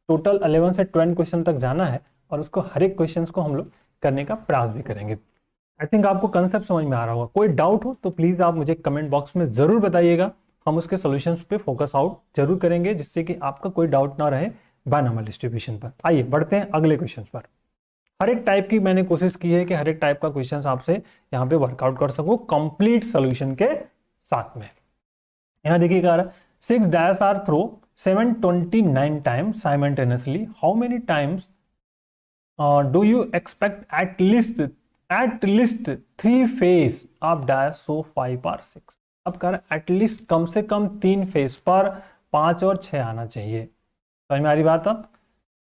टोटल 11 से 20 क्वेश्चन तक जाना है और उसको हर एक क्वेश्चंस को हम लोग करने का प्रयास भी करेंगे। आई थिंक आपको कंसेप्ट समझ में आ रहा होगा। कोई डाउट हो तो प्लीज आप मुझे कमेंट बॉक्स में जरूर बताइएगा, हम उसके सॉल्यूशंस पे फोकस आउट जरूर करेंगे जिससे कि आपका कोई डाउट ना रहे बायनॉमियल डिस्ट्रीब्यूशन पर। आइए बढ़ते हैं अगले क्वेश्चन पर। हर एक टाइप की मैंने कोशिश की है कि हर एक टाइप का क्वेश्चन आपसे यहाँ पे वर्कआउट कर सकूं कंप्लीट सॉल्यूशन के साथ में। यहाँ देखिए क्या रहा है, 6 dash R throw 729 times simultaneously, how many times do you expect at least 3 face of dash so 5 और 6। अब कह रहा है एटलीस्ट कम से कम 3 फेस पर 5 और 6 आना चाहिए, समझ में आ रही बात।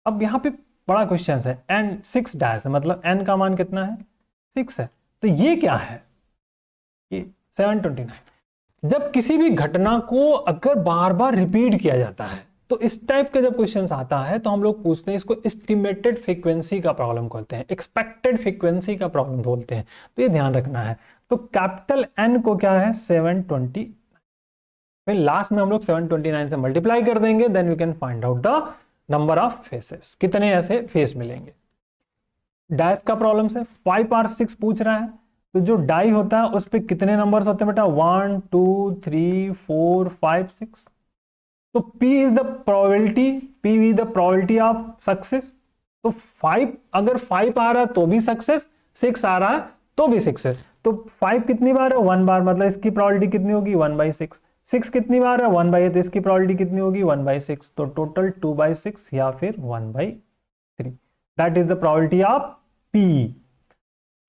अब यहाँ पे बड़ा क्वेश्चन है, एन 6 डैश है मतलब एन का मान कितना है 6 है, तो ये क्या है ये 729। जब किसी भी घटना को अगर बार बार रिपीट किया जाता है तो इस टाइप का जब क्वेश्चन आता है तो हम लोग पूछते हैं, इसको एस्टिमेटेड फ्रीक्वेंसी का प्रॉब्लम कहते हैं, एक्सपेक्टेड फ्रीक्वेंसी का प्रॉब्लम बोलते हैं, तो ये ध्यान रखना है। तो कैपिटल एन को क्या है 720, फिर लास्ट में हम लोग 729 से मल्टीप्लाई कर देंगे, then we can find out the number of faces, कितने ऐसे फेस मिलेंगे। डैश का प्रॉब्लम से 5R6 पूछ रहा है, तो जो डाई होता है उस पे कितने नंबर्स होते हैं बेटा, 1 2 3 4 5 6। तो P is the probability, P is the probability of success. तो 5, अगर 5 आ रहा है तो भी सक्सेस, 6 आ रहा है तो भी सक्सेस। तो 5 कितनी बार है, 1 बार, मतलब इसकी प्रोबेबिलिटी कितनी होगी, 1/6। 6 कितनी बार है, 1/8, तो इसकी प्रोबेबिलिटी कितनी होगी, 1/6। तो टोटल 2/6 या फिर 1/3। That is the probability of P।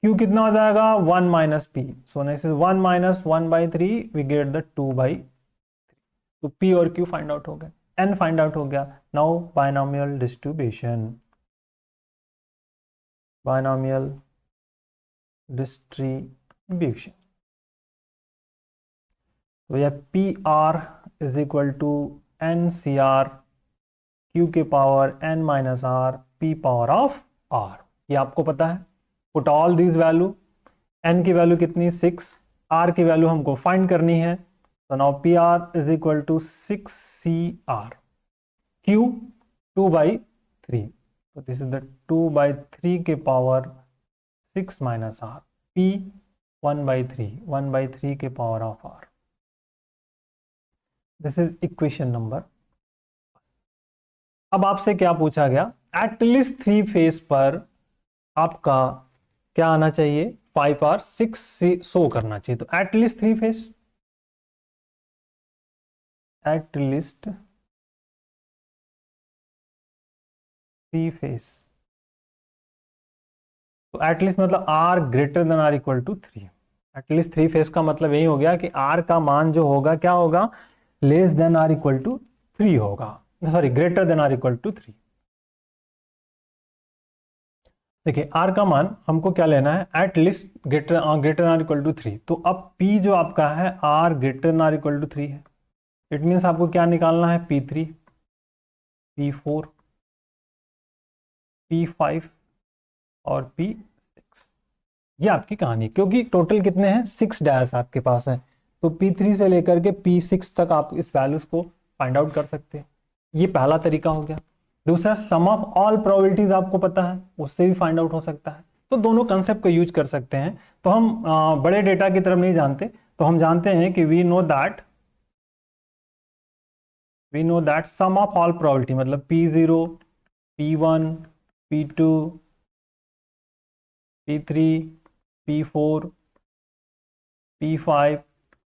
Q कितना हो जाएगा, 1 minus P। So this is 1 minus 1/3, we get the 2/3। तो P और Q फाइंड आउट हो गया, N फाइंड आउट हो गया। Now binomial distribution, binomial distribution. तो यह PR is equal to NCR Q के power N minus R P power of R, ये आपको पता है। Put all this value, N की वैल्यू कितनी, 6, R की वैल्यू हमको फाइंड करनी है। तो now PR is equal to 6CR, Q 2/3, तो दिस इज द 2/3 के पावर 6 माइनस R, P 1/3 के power of R। This is equation number. अब आपसे क्या पूछा गया, एटलीस्ट 3 फेज पर आपका क्या आना चाहिए, 5R6 शो करना चाहिए। तो एटलीस्ट 3 फेज, एटलीस्ट 3 फेज। तो एटलीस्ट मतलब R greater than R equal to 3। At least 3 face का मतलब यही हो गया कि R का मान जो होगा क्या होगा, less than R equal to 3 होगा, sorry greater than R equal to 3। देखिए R का मान हमको क्या लेना है, at least greater or equal to 3। तो अब P जो आपका है R greater than R equal to 3 है, इट मीन्स आपको क्या निकालना है, P3, P4, P5 और P6। ये आपकी कहानी, क्योंकि टोटल कितने हैं, 6 डैश आपके पास है। तो P3 से लेकर के P6 तक आप इस वैल्यूज को फाइंड आउट कर सकते हैं। ये पहला तरीका हो गया। दूसरा, सम ऑफ ऑल प्रोबेबिलिटीज आपको पता है, उससे भी फाइंड आउट हो सकता है। तो दोनों कंसेप्ट को यूज कर सकते हैं। तो हम बड़े डेटा की तरफ नहीं जानते, तो हम जानते हैं कि we know that sum of all probability, मतलब P0, P1, P2, P3, P4, P5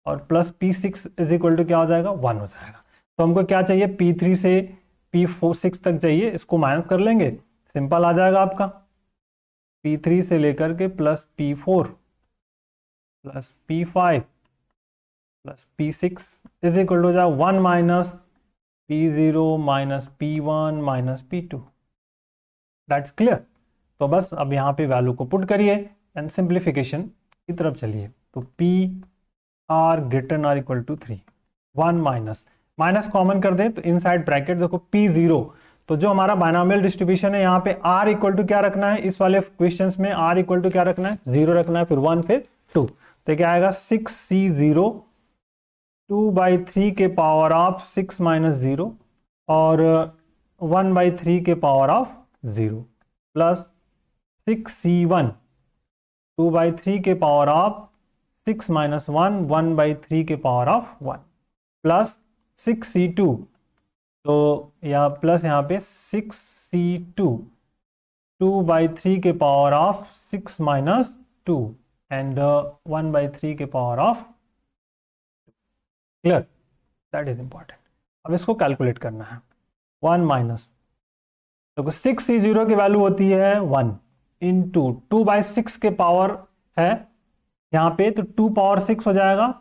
और plus P6 is equal to क्या हो जाएगा, 1 हो जाएगा। तो हमको क्या चाहिए, P3 से P6 तक चाहिए, इसको माइनस कर लेंगे, सिंपल आ जाएगा आपका। P3 से लेकर के plus P4 plus P5 plus P6 is equal to हो जाएगा 1 minus P0 minus P1 minus P2। That's clear. तो बस अब यहाँ पे वैल्यू को पुट करिए एंड सिंप्लीफिकेशन की तरफ चलिए। तो PR greater or equal to 3, 1 minus common कर दें तो इनसाइड ब्रैकेट देखो P0। तो जो हमारा बायनोमियल डिस्ट्रीब्यूशन है यहाँ पे R इक्वल टू क्या रखना है, इस वाले क्वेश्चंस में R इक्वल टू क्या रखना है, 0 रखना है, फिर 1 फिर 2। तो क्या आएगा 6C0 2/3 के पावर ऑफ 6 माइनस 0 और 1/3 के पावर ऑफ 0 प्लस 6C1 2/3 के पावर ऑफ 6 माइनस 1 1/3 के पावर ऑफ 1 प्लस 6C2, तो या प्लस यहाँ पे 6C2 2/3 के पावर ऑफ 6 माइनस 2 एंड 1/3 के power of. Clear, that is important. अब इसको कैलकुलेट करना है। 1 माइनस, देखो 6C0 की वैल्यू होती है 1 इंटू 2/6 के पावर है यहाँ पे, तो 2 पावर 6 हो जाएगा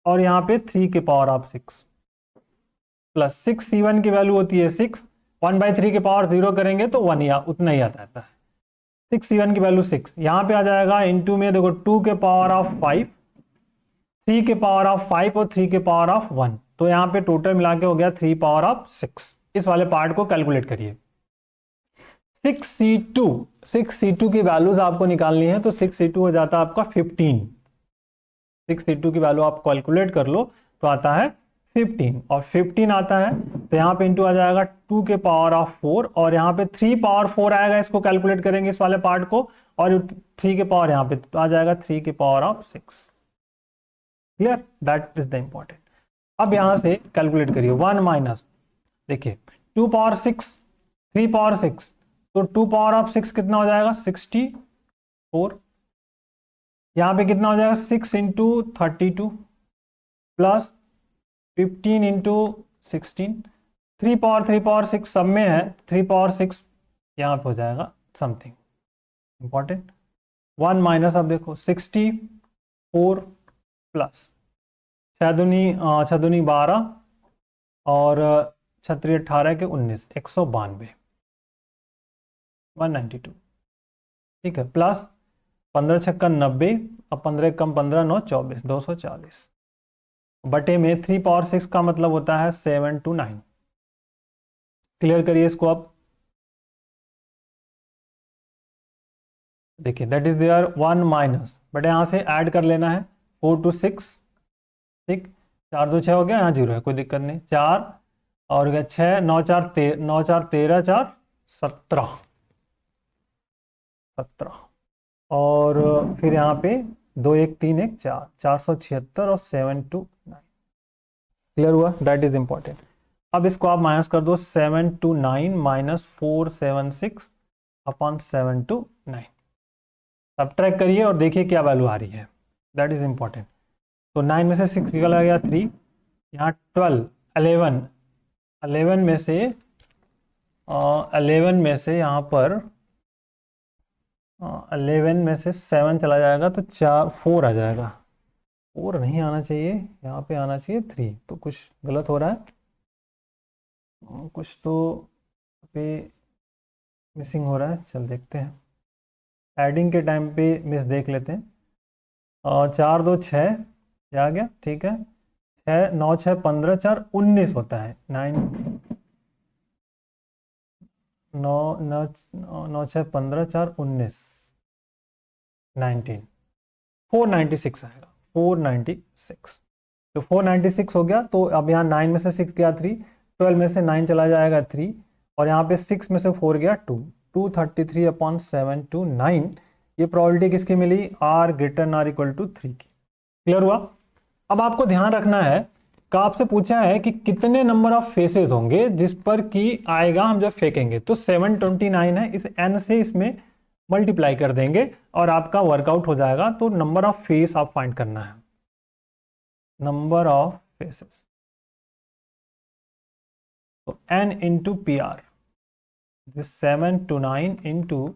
और यहाँ पे 3 के पावर ऑफ 6 प्लस 6C1 की वैल्यू होती है 6, 1/3 के पावर 0 करेंगे तो 1 या उतना ही आता रहता है। 6C1 की वैल्यू 6 यहाँ पे आ जाएगा, इंटू में देखो 2 के पावर ऑफ 5, 3 के पावर ऑफ 5 और 3 के पावर ऑफ 1, तो यहाँ पे टोटल मिला के हो गया 3 पावर ऑफ 6। इस वाले पार्ट को कैलकुलेट करिए। 6C2 की वैल्यूज आपको निकालनी है, तो 6C2 हो जाता है आपका 15। 6C2 की वैल्यू आप कैलकुलेट कर लो तो आता है 15, और 15 आता है तो यहाँ पे इंटू आ जाएगा 2 के पावर ऑफ 4 और यहाँ पे 3 पावर 4 आएगा, इसको कैलकुलेट करेंगे इस वाले पार्ट को, और 3 के पावर यहाँ पे तो आ जाएगा 3 के power of 6। Clear, that is the important. अब यहां से कैलकुलेट करिए 1 माइनस, देखिए 2 पावर 6, 3 पावर 6, तो 2 पावर ऑफ 6 कितना हो जाएगा 64। यहां पे कितना हो जाएगा 6 इंटू 32 प्लस 15 इंटू 16, 3 पावर 6 सब में है, 3 पावर 6 यहाँ पे हो जाएगा समथिंग इंपॉर्टेंट। 1 माइनस, अब देखो 64 प्लस 6 दूनी 12 और 6 18 के 19, 192, 192, ठीक है, प्लस 15 छक्का 90, अब 15 कम 15 9 24, 240 बटे में 3 पावर 6 का मतलब होता है 7 to 9। क्लियर करिए इसको अब, देखिए that is there 1 minus, but यहां से ऐड कर लेना है 4 to 6, ठीक, 4 2 6 हो गया, यहाँ 0 है, कोई दिक्कत नहीं, 4 और 6 9 4 13 4 17 और फिर यहाँ पे 2 1 3 1 4, 476 और 7 to 9। क्लियर हुआ, दैट इज इंपॉर्टेंट। अब इसको आप माइनस कर दो, 7 to 9 minus 476 upon 7 to 9, subtract करिए और देखिए क्या वैल्यू आ रही है, दैट इज इंपॉर्टेंट। तो 9 में से 6 निकल गया 3, यहाँ 12 11 में से 11 में से यहाँ पर 11 में से 7 चला जाएगा तो 4 आ जाएगा, 4 नहीं आना चाहिए, यहाँ पे आना चाहिए 3, तो कुछ गलत हो रहा है, कुछ तो पे मिसिंग हो रहा है। चल देखते हैं, एडिंग के टाइम पे मिस देख लेते हैं। 4 2 6 ये आ गया, ठीक है, 6 9 6 15 4 19 होता है, 9 9 6 15 4 19 19, 496 आएगा, 496। तो 496 हो गया, तो अब यहाँ 9 में से 6 गया 3, 12 में से 9 चला जाएगा 3, और यहाँ पे 6 में से 4 गया 2, 233 अपॉन 7 to 9। ये प्रोबेबिलिटी किसकी मिली, r ग्रेटर देन और इक्वल टू 3 की। क्लियर हुआ। अब आपको ध्यान रखना है कि आपसे पूछा है कि कितने नंबर ऑफ फेसेस होंगे जिस पर की आएगा हम जब फेंकेंगे, तो 729 है, इस n से इसमें मल्टीप्लाई कर देंगे और आपका वर्कआउट हो जाएगा। तो नंबर ऑफ फेस आप फाइंड करना है, नंबर ऑफ फेसेस, तो n into P R, 7 to 9 into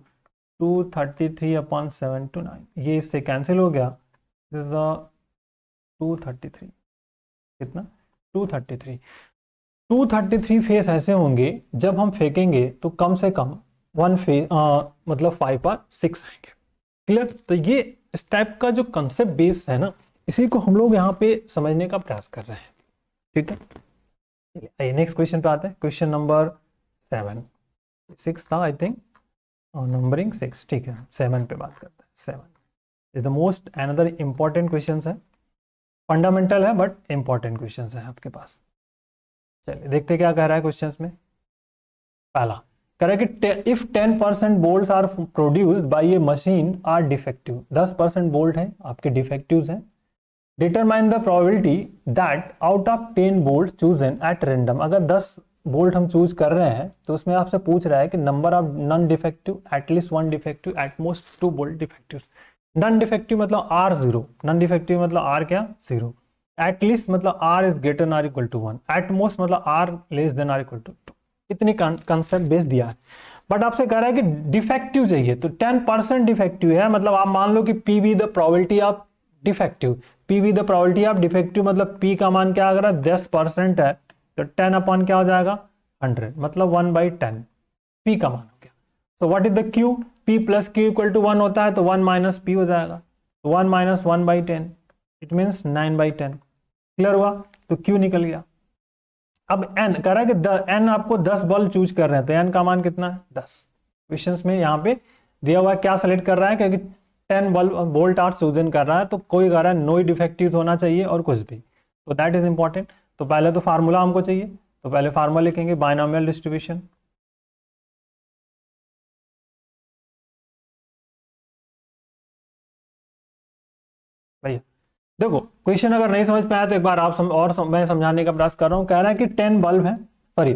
233 upon 7 to 9, ये इससे कैंसिल हो गया, 233, कितना 233 फेस ऐसे होंगे जब हम फेंकेंगे तो कम से कम 1 फेस मतलब 5 पर 6 आएंगे। क्लियर। तो ये इस टाइप का जो कंसेप्ट बेस है ना, इसी को हम लोग यहाँ पे समझने का प्रयास कर रहे हैं। ठीक है, चलिए नेक्स्ट क्वेश्चन पे आते हैं। क्वेश्चन नंबर 6 था आई थिंक, और नंबरिंग 6, ठीक है 7 पे बात करते हैं। 7 is the most another important question है, फंडामेंटल है बट इंपॉर्टेंट क्वेश्चन है आपके पास। चलिए देखते क्या कह रहा है क्वेश्चन में। पहला कह रहा है कि if 10% bolts are produced by a machine are defective, 10% bolt हैं आपके डिफेक्टिव्स हैं। Determine the probability that out of 10 bolt chosen at random, अगर 10 बोल्ट हम चूज कर रहे हैं तो उसमें आपसे पूछ रहा है कि number of non defective, at least 1 defective, at most 2 bolt डिफेक्टिव्स। Non defective मतलब आर 0, नॉन डिफेक्टिव मतलब आर क्या 0, एटलीस्ट मतलब आर इज ग्रेटर देन और इक्वल टू 1, एट मोस्ट मतलब आर लेस देन और इक्वल टू 2। इतनी कंसेप्ट बेस दिया है, बट आपसे कह रहा है कि डिफेक्टिव चाहिए, तो 10% डिफेक्टिव है, मतलब आप मान लो कि P V the probability of defective, P V the probability of defective मतलब पी का मान क्या अगर 10% है तो 10 अपॉन क्या हो जाएगा 100, मतलब 1/10 पी का मान हो गया। So what is the Q, P plus Q equal to 1 होता है तो 1 माइनस पी हो जाएगा, तो 1 माइनस 1/10 इट मीन्स 9/10। क्लियर हुआ, तो क्यू निकल गया। अब एन कह रहा है कि एन आपको 10 बल्ब चूज कर रहे हैं, तो एन का मान कितना है 10। क्वेश्चंस में यहाँ पे दिया हुआ क्या सेलेक्ट कर रहा है, क्योंकि 10 बोल्ट आर चूजन कर रहा है तो कोई कह रहा है नो डिफेक्टिव होना चाहिए और कुछ भी, तो दैट इज इंपॉर्टेंट। तो पहले तो फार्मूला हमको चाहिए, तो पहले फार्मूला लिखेंगे बायनॉमियल डिस्ट्रीब्यूशन। भैया देखो, क्वेश्चन अगर नहीं समझ पाया तो एक बार आप मैं समझाने का प्रयास कर रहा हूं। कह रहा है कि 10 बल्ब है, sorry,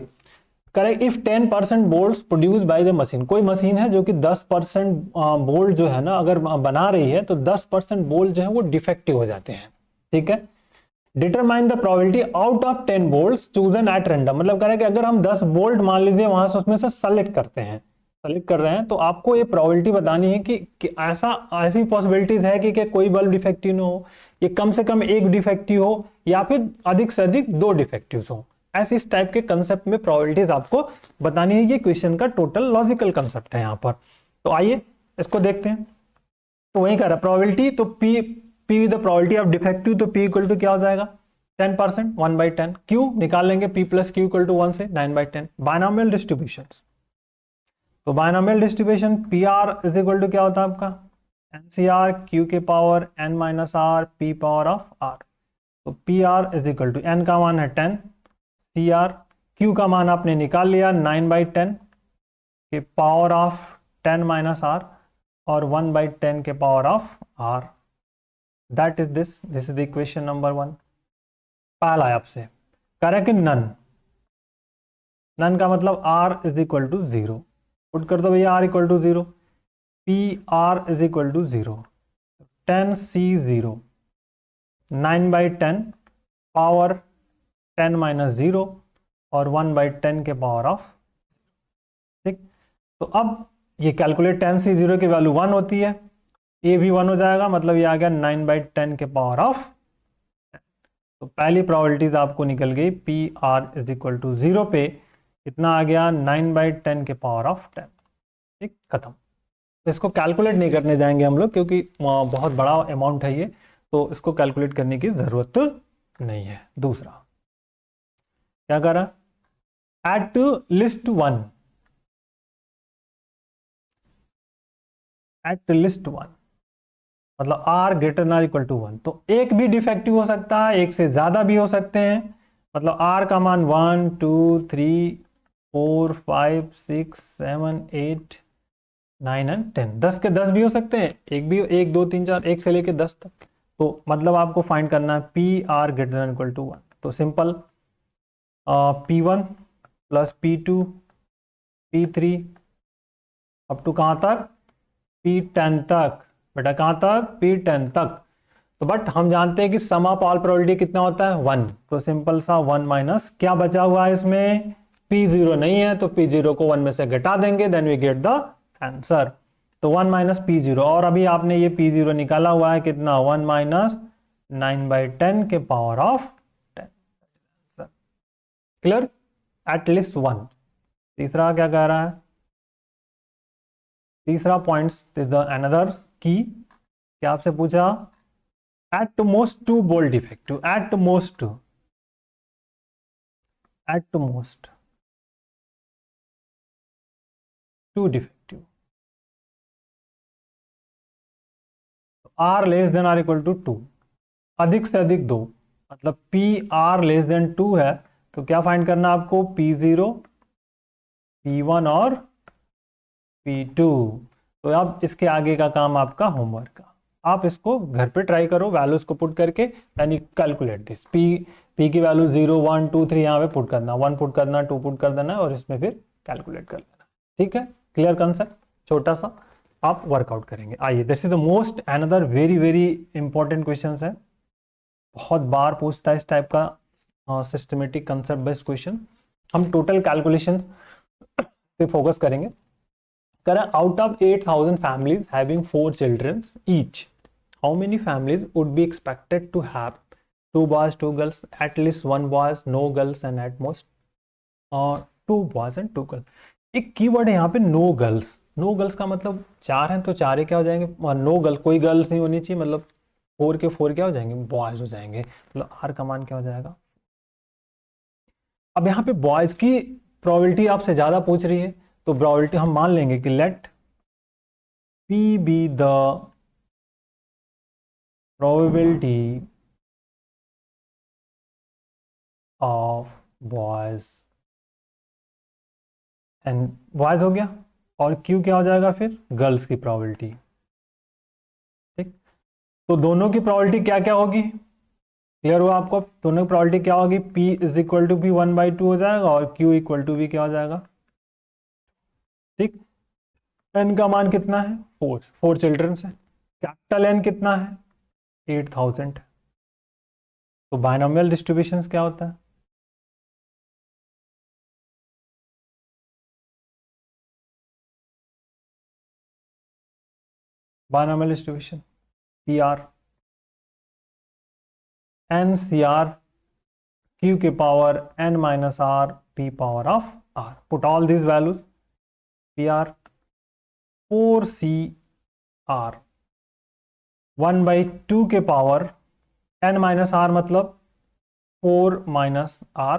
correct, if 10% bolt produce by the machine, कोई मशीन है जो कि 10% बोल्ट जो है ना अगर बना रही है तो 10% बोल्ट जो है वो डिफेक्टिव हो जाते हैं, ठीक है। Determine the probability out of 10 bolts chosen at random, मतलब कह रहा है कि अगर हम 10 बोल्ट मान लीजिए वहां से उसमें से सेलेक्ट करते हैं, सेलेक्ट कर रहे हैं, तो आपको ये प्रोबेबिलिटी बतानी है कि ऐसी पॉसिबिलिटीज है कि कोई बल्ब डिफेक्टिव ना हो, ये कम से कम एक डिफेक्टिव हो, या फिर अधिक से अधिक 2 डिफेक्टिव हो। ऐसे इस टाइप के कंसेप्ट में प्रोबेबिलिटीज आपको बतानी है। ये क्वेश्चन का टोटल लॉजिकल कंसेप्ट है यहाँ पर। तो आइए इसको देखते हैं। तो वही कह रहा है प्रोबेबिलिटी, तो P the probability of defective, तो पी इक्वल टू क्या हो जाएगा 10%, 1/10। क्यू निकाल लेंगे, P plus Q equal to 1 से 9/10। बायनॉमियल डिस्ट्रीब्यूशन, तो binomial distribution P R is equal to क्या होता है आपका एन सी आर क्यू के power N minus R P power of R. तो P R is equal to N का मान है 10, सी आर क्यू का मान आपने निकाल लिया 9/10 के पावर ऑफ 10 माइनस आर और 1/10 के power of R. That is this is the equation number 1। पहला है आपसे कह रहा है कि नन, नन का मतलब R is equal to 0। Put कर दो भैया R equal to 0, P R is equal to 0, 10C0 9/10 power 10 minus 0 और 1/10 के पावर ऑफ, ठीक। तो अब ये कैलकुलेट 10C0 की वैल्यू 1 होती है, ये भी 1 हो जाएगा, मतलब ये आ गया 9/10 के पावर ऑफ। तो पहली प्रोबेबिलिटीज आपको निकल गई, P R is equal to 0 पे कितना आ गया 9/10 के पावर ऑफ 10, ठीक, खत्म। तो इसको कैलकुलेट नहीं करने जाएंगे हम लोग क्योंकि बहुत बड़ा अमाउंट है ये, तो इसको कैलकुलेट करने की जरूरत नहीं है। दूसरा क्या कर रहा, एट लिस्ट 1, एट लिस्ट 1 मतलब are greater than equal to 1, तो एक भी डिफेक्टिव हो सकता है, एक से ज्यादा भी हो सकते हैं। मतलब आर का मान 1 2 3 4 5 6 7 8 9 एंड 10, 10 के 10 भी हो सकते हैं, एक भी, 1 2 3 4 1 से लेके 10 तक। तो मतलब आपको फाइंड करना है P R greater than equal to 1। तो simple P1 plus P2 P3 up to कहाँ तक P10 तक, बेटा कहाँ तक P10 तक। तो बट हम जानते हैं कि सम ऑफ ऑल प्रोबेबिलिटी कितना होता है 1, तो सिंपल सा 1 माइनस क्या बचा हुआ है इसमें P0 नहीं है, तो P0 को 1 में से घटा देंगे, then we get the answer. तो 1 माइनस P0, और अभी आपने ये P0 निकाला हुआ है कितना 1 माइनस 9/10 के पावर ऑफ 10। Clear, at least 1। तीसरा क्या कह रहा है, तीसरा पॉइंट्स इज द अनदर की, क्या आपसे पूछा at most 2 bolt defective, at most 2 defective, R less than or equal to 2, अधिक से अधिक 2, मतलब पी आर लेस देन 2 है, तो क्या फाइंड करना आपको P0 P1 और P2। तो अब इसके आगे का काम आपका होमवर्क का, आप इसको घर पे ट्राई करो, वैल्यूज को पुट करके यानी कैलकुलेट दिस पी की वैल्यू 0 1 2 3 यहाँ पे पुट करना, 1 पुट करना, 2 पुट कर देना और इसमें फिर कैलकुलेट कर लेना, ठीक है। क्लियर कंसेप्ट, छोटा सा आप वर्कआउट करेंगे। आइए, this is the most another very very important question है, बहुत बार पूछता है इस टाइप का सिस्टमेटिक कंसेप्ट बेस्ड क्वेश्चन। हम टोटल कैलकुलेशन पे फोकस करेंगे। Out of 8,000 families having 4 children each, how many families would be expected to have 2 boys 2 girls, at least 1 boys, no girls and at most 2 boys and 2 girls। एक कीवर्ड है यहाँ पे नो गर्ल्स, नो गर्ल्स का मतलब 4 हैं तो 4 ही क्या हो जाएंगे, नो गर्ल, कोई गर्ल्स नहीं होनी चाहिए, मतलब 4 के 4 क्या हो जाएंगे बॉयज हो जाएंगे, मतलब आर का मान क्या हो जाएगा। अब यहाँ पे बॉयज की प्रोबेबिलिटी आपसे ज्यादा पूछ रही है, तो प्रोबेबिलिटी हम मान लेंगे कि let P be the probability of boys and boys हो गया, और क्यू क्या हो जाएगा फिर, गर्ल्स की प्रोबेबिलिटी। ठीक, तो दोनों की प्रोबेबिलिटी क्या क्या होगी, क्लियर हुआ आपको, दोनों की प्रोबेबिलिटी क्या होगी, P is equal to P 1/2 हो जाएगा और Q इक्वल टू भी क्या हो जाएगा। ठीक, एन का मान कितना है, 4 चिल्ड्रंस है, कैपिटल एन कितना है, 8000। तो बायनोमियल डिस्ट्रीब्यूशन क्या होता है, binomial distribution PR N C R Q के power n minus R P power of R, put all these values, PR 4CR 1/2 के पावर n माइनस R मतलब 4 माइनस R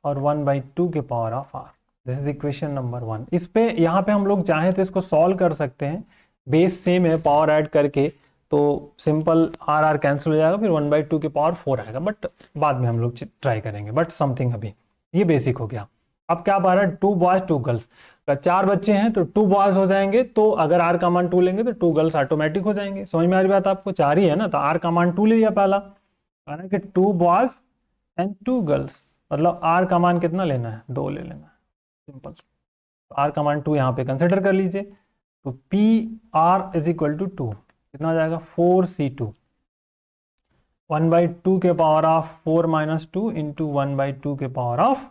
और 1/2 के power of R। This is equation number 1। इस पे यहाँ पे हम लोग चाहें तो इसको सॉल्व कर सकते हैं, बेस सेम है, पावर ऐड करके तो सिंपल R कैंसिल हो जाएगा, फिर 1/2 के पावर 4 आएगा, बट बाद में हम लोग ट्राई करेंगे, बट समथिंग अभी ये बेसिक हो गया। अब क्या पा रहा है, 2 बॉयज 2 गर्ल्स, अगर 4 बच्चे हैं तो 2 बॉयज हो जाएंगे, तो अगर R का मान 2 लेंगे तो 2 गर्ल्स ऑटोमेटिक हो जाएंगे। समझ में आ रही बात आपको, 4 ही है ना, तो R का मान 2 ले लिया पहला, कि 2 बॉयज एंड 2 गर्ल्स, मतलब R का मान कितना लेना है, 2 ले लेना है, सिंपल। तो R का मान 2 यहाँ पे कंसिडर कर लीजिए, तो PR इज इक्वल टू 2 कितना हो जाएगा, 4C2 1/2 के पावर ऑफ 4 माइनस 2 इंटू 1/2 के पावर ऑफ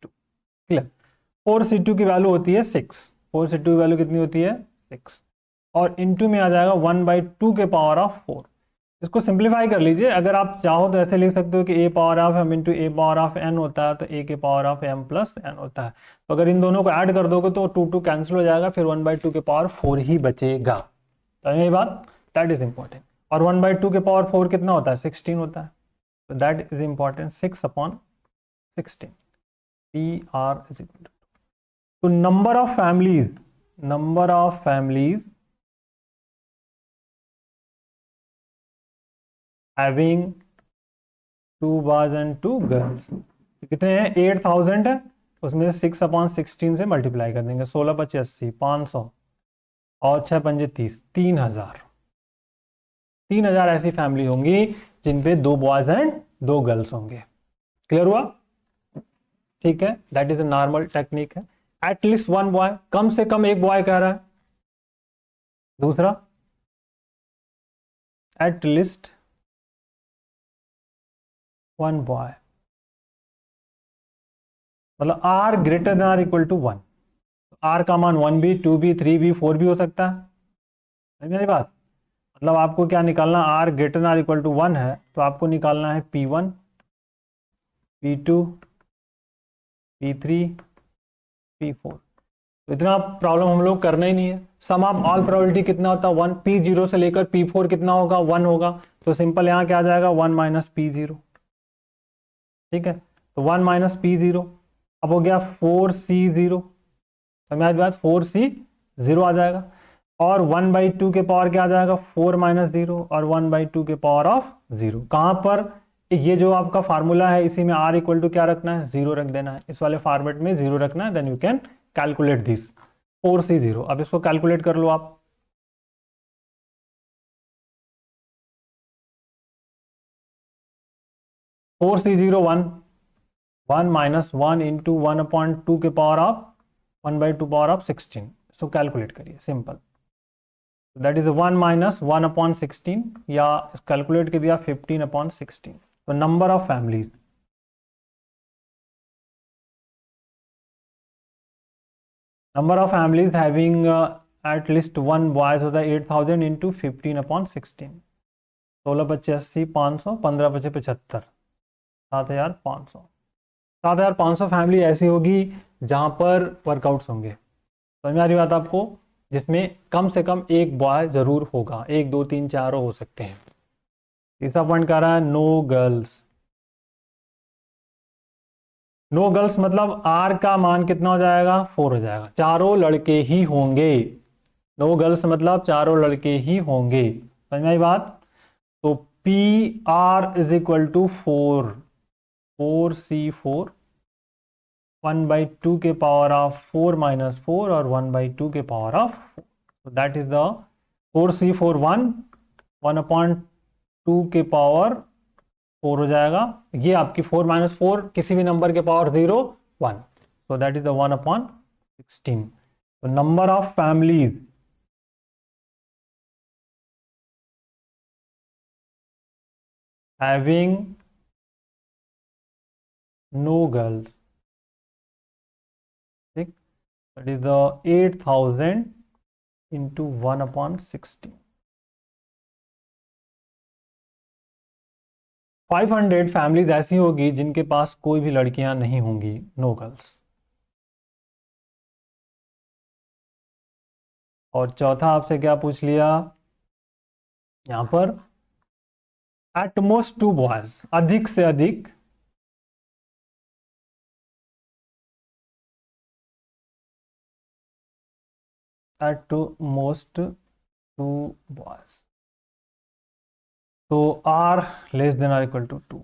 2। क्लियर, 4C2 की वैल्यू होती है 6, 4C2 की वैल्यू कितनी होती है 6, और इंटू में आ जाएगा 1/2 के पावर ऑफ 4। इसको सिंप्लीफाई कर लीजिए, अगर आप चाहो तो ऐसे लिख सकते हो कि a power of m into a power of n होता है, तो a के power of m plus n होता है। तो अगर इन दोनों को ऐड कर दोगे तो 2 2 कैंसिल हो जाएगा, फिर 1/2 के पावर 4 ही बचेगा। तो ये बात, दैट इज इंपॉर्टेंट। और 1/2 के पावर 4 कितना होता है, 16 होता है, तो that is important, 6/16 PR is equal to. तो number of families having 2 boys and 2 girls, कितने हैं, 8000 है, उसमें से 6/16 से मल्टीप्लाई कर देंगे, 16 × 25 80, 500 और 6 × 5 30, 3000 ऐसी फैमिली होंगी जिन पे 2 बॉयज एंड 2 गर्ल्स होंगे। क्लियर हुआ, ठीक है, that is a normal technique है। एटलीस्ट 1 बॉय, कम से कम एक बॉय कह रहा है, दूसरा एटलीस्ट 1 बॉय, मतलब R greater than or equal to 1, R का मान 1 भी, 2 भी, 3 भी, 4 भी हो सकता है। मेरी बात मतलब आपको क्या निकालना, R greater than or equal to 1 है तो आपको निकालना है P1 P2 P3 P4। तो इतना प्रॉब्लम हम लोग करना ही नहीं है। सम ऑफ ऑल प्रोबेबिलिटी कितना होता है 1, P0 से लेकर P4 कितना होगा, 1 होगा, तो सिंपल यहाँ क्या आ जाएगा, 1 माइनस P0। ठीक है, तो 1 माइनस P0 अब हो गया 4C0, समझ बात, 4C0 आ जाएगा, और 1/2 के पावर क्या आ जाएगा, 4 माइनस 0 और 1/2 के पावर ऑफ 0। कहाँ पर, ये जो आपका फार्मूला है इसी में R इक्वल टू क्या रखना है, 0 रख देना है, इस वाले फॉर्मेट में 0 रखना है, then you can calculate this 4C0। अब इसको कैलकुलेट कर लो आप, four C zero 1 minus 1 into 1/2 के पावर ऑफ 1/2 पावर ऑफ 16, इसको कैलकुलेट करिए, सिंपल, दैट इज 1 माइनस 1/16, या कैलकुलेट कर दिया 15/16। तो number of families, having at least 1 boys होता है 8000 इंटू 15/16, 16 × 25 80, 500, 15 × 25 75, 7500। 7500 फैमिली ऐसी होगी जहां पर वर्कआउट्स होंगे, समझ में आ रही बात आपको, जिसमें कम से कम एक बॉय जरूर होगा, 1 2 3 4 हो सकते हैं। तीसरा पॉइंट कह रहा है नो गर्ल्स। नो गर्ल्स मतलब R का मान कितना हो जाएगा, 4 हो जाएगा, चारों लड़के ही होंगे। नो गर्ल्स मतलब चारों लड़के ही होंगे, समझ में आई बात। तो PR is equal to 4, 4C4 1/2 के पावर ऑफ 4 माइनस 4 और 1/2 के पावर ऑफ 4. तो दैट इज द 4C4 1/2 के पावर 4 हो जाएगा. ये आपकी 4 माइनस 4 किसी भी नंबर के power 0 1. So that is the 1/16. तो number of families having no girls, ठीक, that is the 8000 into 1/16. 500 families ऐसी होगी जिनके पास कोई भी लड़कियां नहीं होंगी, नो गर्ल्स. और चौथा आपसे क्या पूछ लिया यहां पर, एट मोस्ट 2 बॉयज, अधिक से अधिक एट मोस्ट 2 बॉयज. तो R less than or equal to 2,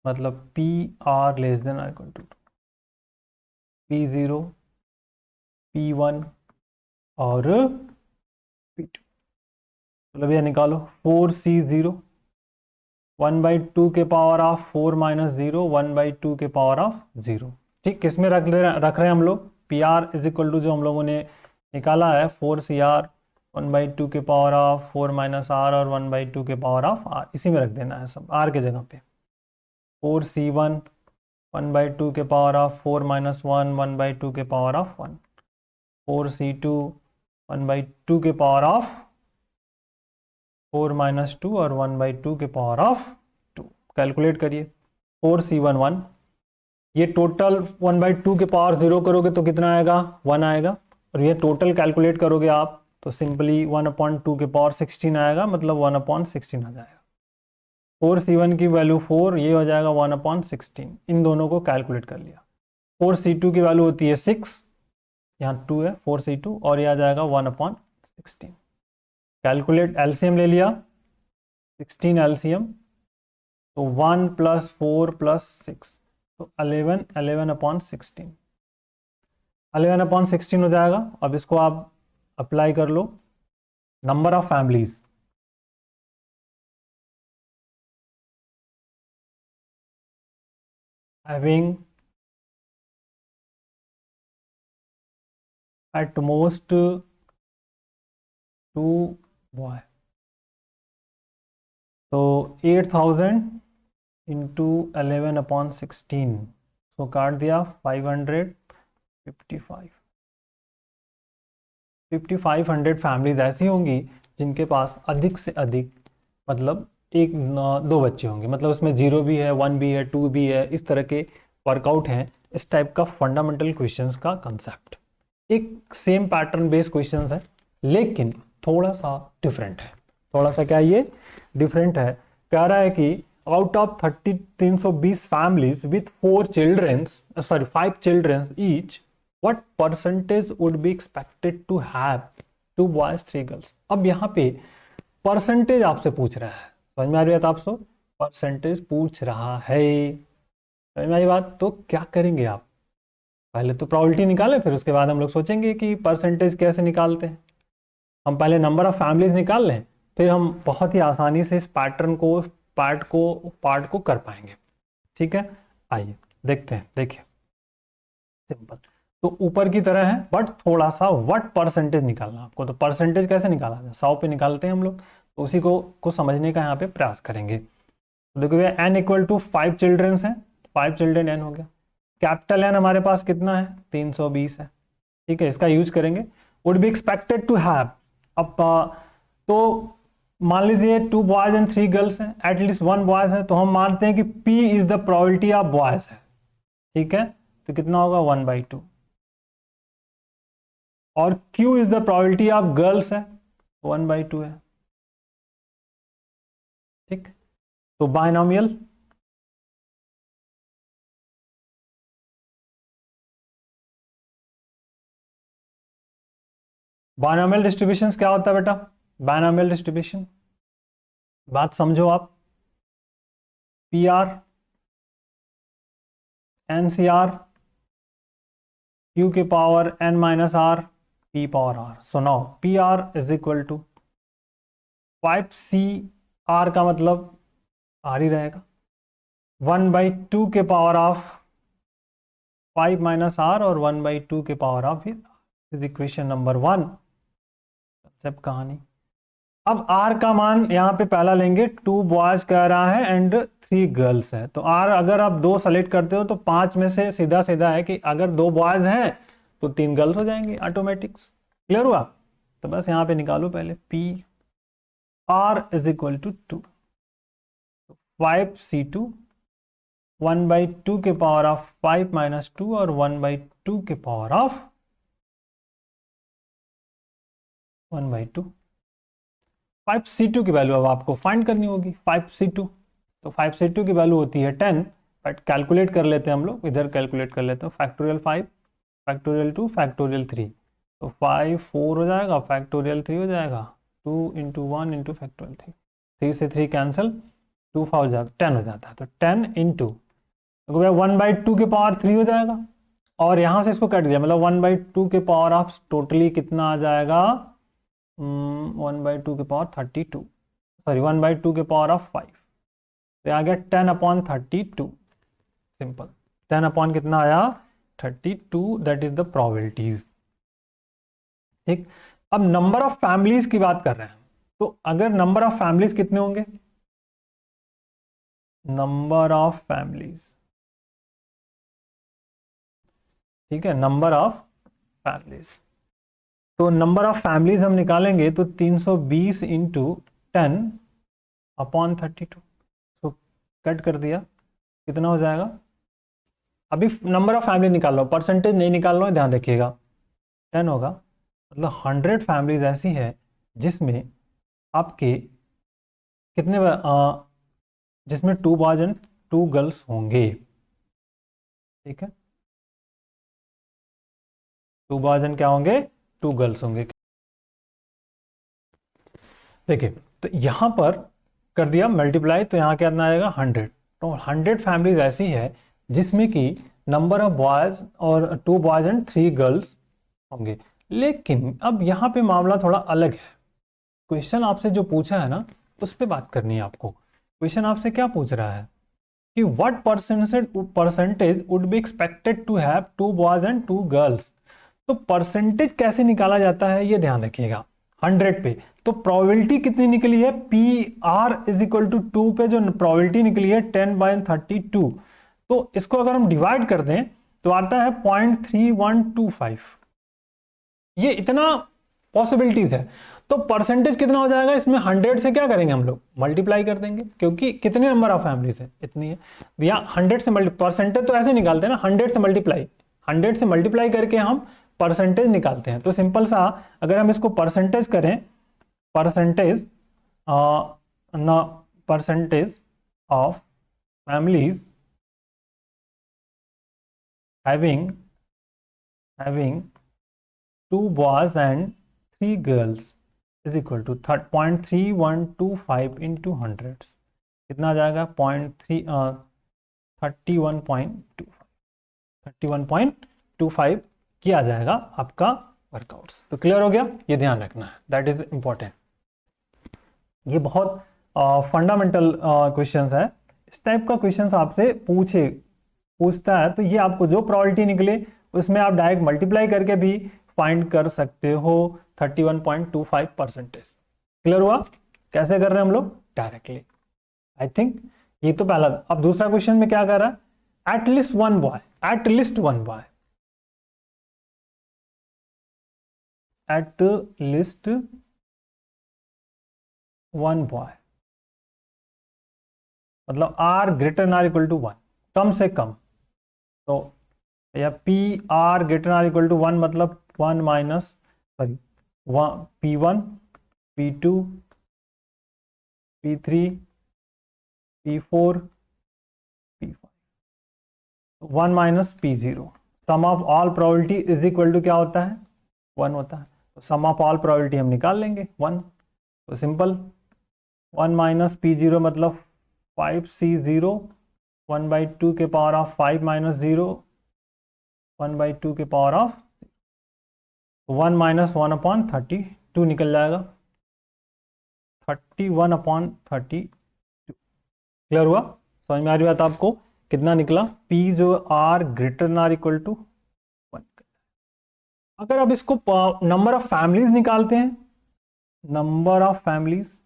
मतलब PR less than or equal to 2, P0, P1 और P2. मतलब ये निकालो 4C0 1/2 के पावर ऑफ 4 माइनस 0 1/2 के पावर ऑफ 0. ठीक, किसमें रख रहे हैं हम लोग, PR इज इक्वल टू जो हम लोगों ने निकाला है 4CR 1/2 के पावर ऑफ 4 माइनस R और 1/2 के पावर ऑफ R, इसी में रख देना है सब R के जगह पे. 4C1 1/2 के पावर ऑफ 4 माइनस 1 1/2 के पावर ऑफ 1. 4C2 1/2 के पावर ऑफ 4 माइनस 2 और 1/2 के पावर ऑफ 2. कैलकुलेट करिए 4C11, ये टोटल 1/2 के पावर 0 करोगे तो कितना आएगा, 1 आएगा. और ये टोटल कैलकुलेट करोगे आप तो सिंपली 1/2 के पावर 16 आएगा, मतलब 1/16 आ जाएगा. 4C1 की वैल्यू 4, ये हो जाएगा 1/16. इन दोनों को कैलकुलेट कर लिया. 4C2 की वैल्यू होती है 6, यहाँ 2 है 4C2, और ये आ जाएगा 1/16. कैलकुलेट एलसीएम ले लिया, 16 एलसीएम, तो 1 + 4 + 6, तो 11 11/16 11/16 हो जाएगा. अब इसको आप अप्लाई कर लो, number of families having at most 2 boy. तो 8000 इंटू 11/16, सो काट दिया 555. 5500 फैमिलीज ऐसी होंगी जिनके पास अधिक से अधिक, मतलब एक दो बच्चे होंगे, मतलब उसमें 0 भी है, 1 भी है, 2 भी है, इस तरह के वर्कआउट हैं. इस टाइप का फंडामेंटल क्वेश्चंस का कंसेप्ट एक सेम पैटर्न बेस्ड क्वेश्चंस है, लेकिन थोड़ा सा डिफरेंट है. थोड़ा सा क्या ये डिफरेंट है. कह रहा है कि out of 320 families with 5 childrens each, what percentage would be expected to have 2 boys 3 girls. अब यहाँ पे परसेंटेज आपसे पूछ रहा है, समझ में आ रही बात, आपसे परसेंटेज पूछ रहा है, समझ में आई बात. तो क्या करेंगे आप, पहले तो प्रोबेबिलिटी निकालें, फिर उसके बाद हम लोग सोचेंगे कि परसेंटेज कैसे निकालते हैं. हम पहले नंबर ऑफ फैमिलीज निकाल लें, फिर हम बहुत ही आसानी से इस पैटर्न को पार्ट को कर पाएंगे. ठीक है, आइए देखते हैं. देखिए सिंपल, तो ऊपर की तरह है, बट थोड़ा सा व्हाट परसेंटेज निकालना आपको. तो परसेंटेज कैसे निकाला जाए, 100 पे निकालते हैं हम लोग, तो उसी को समझने का यहाँ पे प्रयास करेंगे. तो देखो भैया n = 5 चिल्ड्रंस हैं, 5 चिल्ड्रन n हो गया. कैपिटल N हमारे पास कितना है, 320 है. ठीक है, इसका यूज करेंगे. Would be expected to have, अब तो मान लीजिए 2 बॉयज एंड 3 गर्ल्स हैं, एटलीस्ट 1 बॉयज है, तो हम मानते हैं कि P is the probability of boys है. ठीक है, तो कितना होगा 1/2, और Q is the probability of girls है, 1/2 है. ठीक, तो बायनोमियल डिस्ट्रीब्यूशन क्या होता है बेटा, बायनोमियल डिस्ट्रीब्यूशन, बात समझो आप. PR NCR q के power n minus R p power r। So now P R is equal to 5c r का मतलब r ही रहेगा 1/2 के पावर ऑफ 5 माइनस आर और 1/2 के power of is equation number 1। सब कहानी। अब r का मान यहाँ पे पहला लेंगे, 2 बॉयज कह रहा है एंड 3 गर्ल्स है, तो r अगर आप 2 सेलेक्ट करते हो तो 5 में से सीधा सीधा है कि अगर 2 बॉयज हैं तो 3 गर्ल्स हो जाएंगे ऑटोमेटिक्स। क्लियर हुआ? तो बस यहाँ पे निकालो पहले p r is equal to 2, 5c2 1/2 के पावर ऑफ 5 माइनस 2 और 1/2 के पावर ऑफ 1/2। 5c2 की वैल्यू अब आपको फाइंड करनी होगी। 5c2, तो 5c2 की वैल्यू होती है 10, बट कैलकुलेट कर लेते हैं हम लोग, इधर कैलकुलेट कर लेते हैं। फैक्टोरियल 5, फैक्टोरियल 2, फैक्टोरियल 3, तो 5 4 हो जाएगा, फैक्टोरियल 3 हो जाएगा, 2 इंटू 1 इंटू फैक्टोरियल 3, 3 से 3 कैंसिल, 2 5 हो जाएगा, 10 हो जाता है। तो 10 इंटू 1/2 के पावर 3 हो जाएगा, और यहाँ से इसको कट दिया, मतलब 1/2 के पावर ऑफ टोटली कितना आ जाएगा, 1/2 के पावर 32, सॉरी 1/2 के पावर ऑफ 5, तो आ गया 10/32। सिंपल, 10 अपॉन कितना आया, 32, दैट इज द प्रोबेबिलिटीज। ठीक, अब नंबर ऑफ फैमिलीज की बात कर रहे हैं, तो अगर नंबर ऑफ फैमिलीज कितने होंगे, नंबर ऑफ फैमिलीज, ठीक है, नंबर ऑफ फैमिलीज, तो नंबर ऑफ फैमिलीज हम निकालेंगे तो 320 इंटू 10/32, सो कट कर दिया, कितना हो जाएगा। अभी नंबर ऑफ फैमिली निकाल लो, परसेंटेज नहीं निकाल लो, ध्यान रखिएगा। 10 होगा, मतलब 100 फैमिलीज ऐसी है जिसमें आपके कितने जिसमें 2 बॉयज एंड 2 गर्ल्स होंगे। ठीक है, 2 बॉयज एंड क्या होंगे, 2 गर्ल्स होंगे। देखिए, तो यहां पर कर दिया मल्टीप्लाई, तो यहाँ क्या आएगा 100, तो 100 फैमिलीज ऐसी है जिसमें कि नंबर ऑफ बॉयज और 2 बॉयज एंड 3 गर्ल्स होंगे। लेकिन अब यहाँ पे मामला थोड़ा अलग है। क्वेश्चन आपसे जो पूछा है ना, उस पर बात करनी है आपको। क्वेश्चन आपसे क्या पूछ रहा है कि what percentage would be expected to have 2 boys and 2 girls. तो परसेंटेज कैसे निकाला जाता है ये ध्यान रखिएगा। 100 पे तो प्रोबेबिलिटी कितनी निकली है, P R is equal to 2 पे जो प्रोबेबिलिटी निकली है 10/32, तो इसको अगर हम डिवाइड कर दें तो आता है 0.3125। ये इतना पॉसिबिलिटीज है, तो परसेंटेज कितना हो जाएगा इसमें, 100 से क्या करेंगे हम लोग, मल्टीप्लाई कर देंगे, क्योंकि कितने नंबर ऑफ फैमिलीज है, इतनी है भैया। 100 से परसेंटेज तो ऐसे निकालते हैं ना, 100 से मल्टीप्लाई, 100 से मल्टीप्लाई करके हम परसेंटेज निकालते हैं। तो सिंपल सा अगर हम इसको परसेंटेज करें, percentage percentage of families having 2 boys and 3 girls is equal to 0.3125 into 100, कितना आ जाएगा 31.25 किया जाएगा आपका वर्कआउट्स। तो क्लियर हो गया, ये ध्यान रखना है, दैट इज इंपॉर्टेंट। ये बहुत फंडामेंटल क्वेश्चंस है। इस टाइप का क्वेश्चंस आपसे पूछता है तो ये आपको जो प्रोबेबिलिटी निकले उसमें आप डायरेक्ट मल्टीप्लाई करके भी फाइंड कर सकते हो 31.25%। क्लियर हुआ कैसे कर रहे हैं हम लोग, डायरेक्टली। आई थिंक ये तो पहला। अब दूसरा क्वेश्चन में क्या कर रहा है, at least one boy, at least one boy, at least one boy, मतलब are greater than or equal to 1, कम से कम। तो या P R greater or equal to 1 मतलब 1 minus sorry P1 P2 P3 P4 P5, 1 minus P0, sum of all probability is equal to क्या होता है, 1 होता है। तो सम ऑफ ऑल प्रोबेबिलिटी हम निकाल लेंगे 1, तो सिंपल 1 माइनस P0 मतलब 5C0, 1/2 के पावर ऑफ 5 माइनस 0 1/2 के पावर ऑफ 1 माइनस 1/32 निकल जाएगा, 31/32। क्लियर हुआ? समझ में आ रही बात आपको? कितना निकला? P जो R greater than or equal to 1। अगर अब इसको नंबर ऑफ फैमिलीज निकालते हैं, नंबर ऑफ फैमिलीज,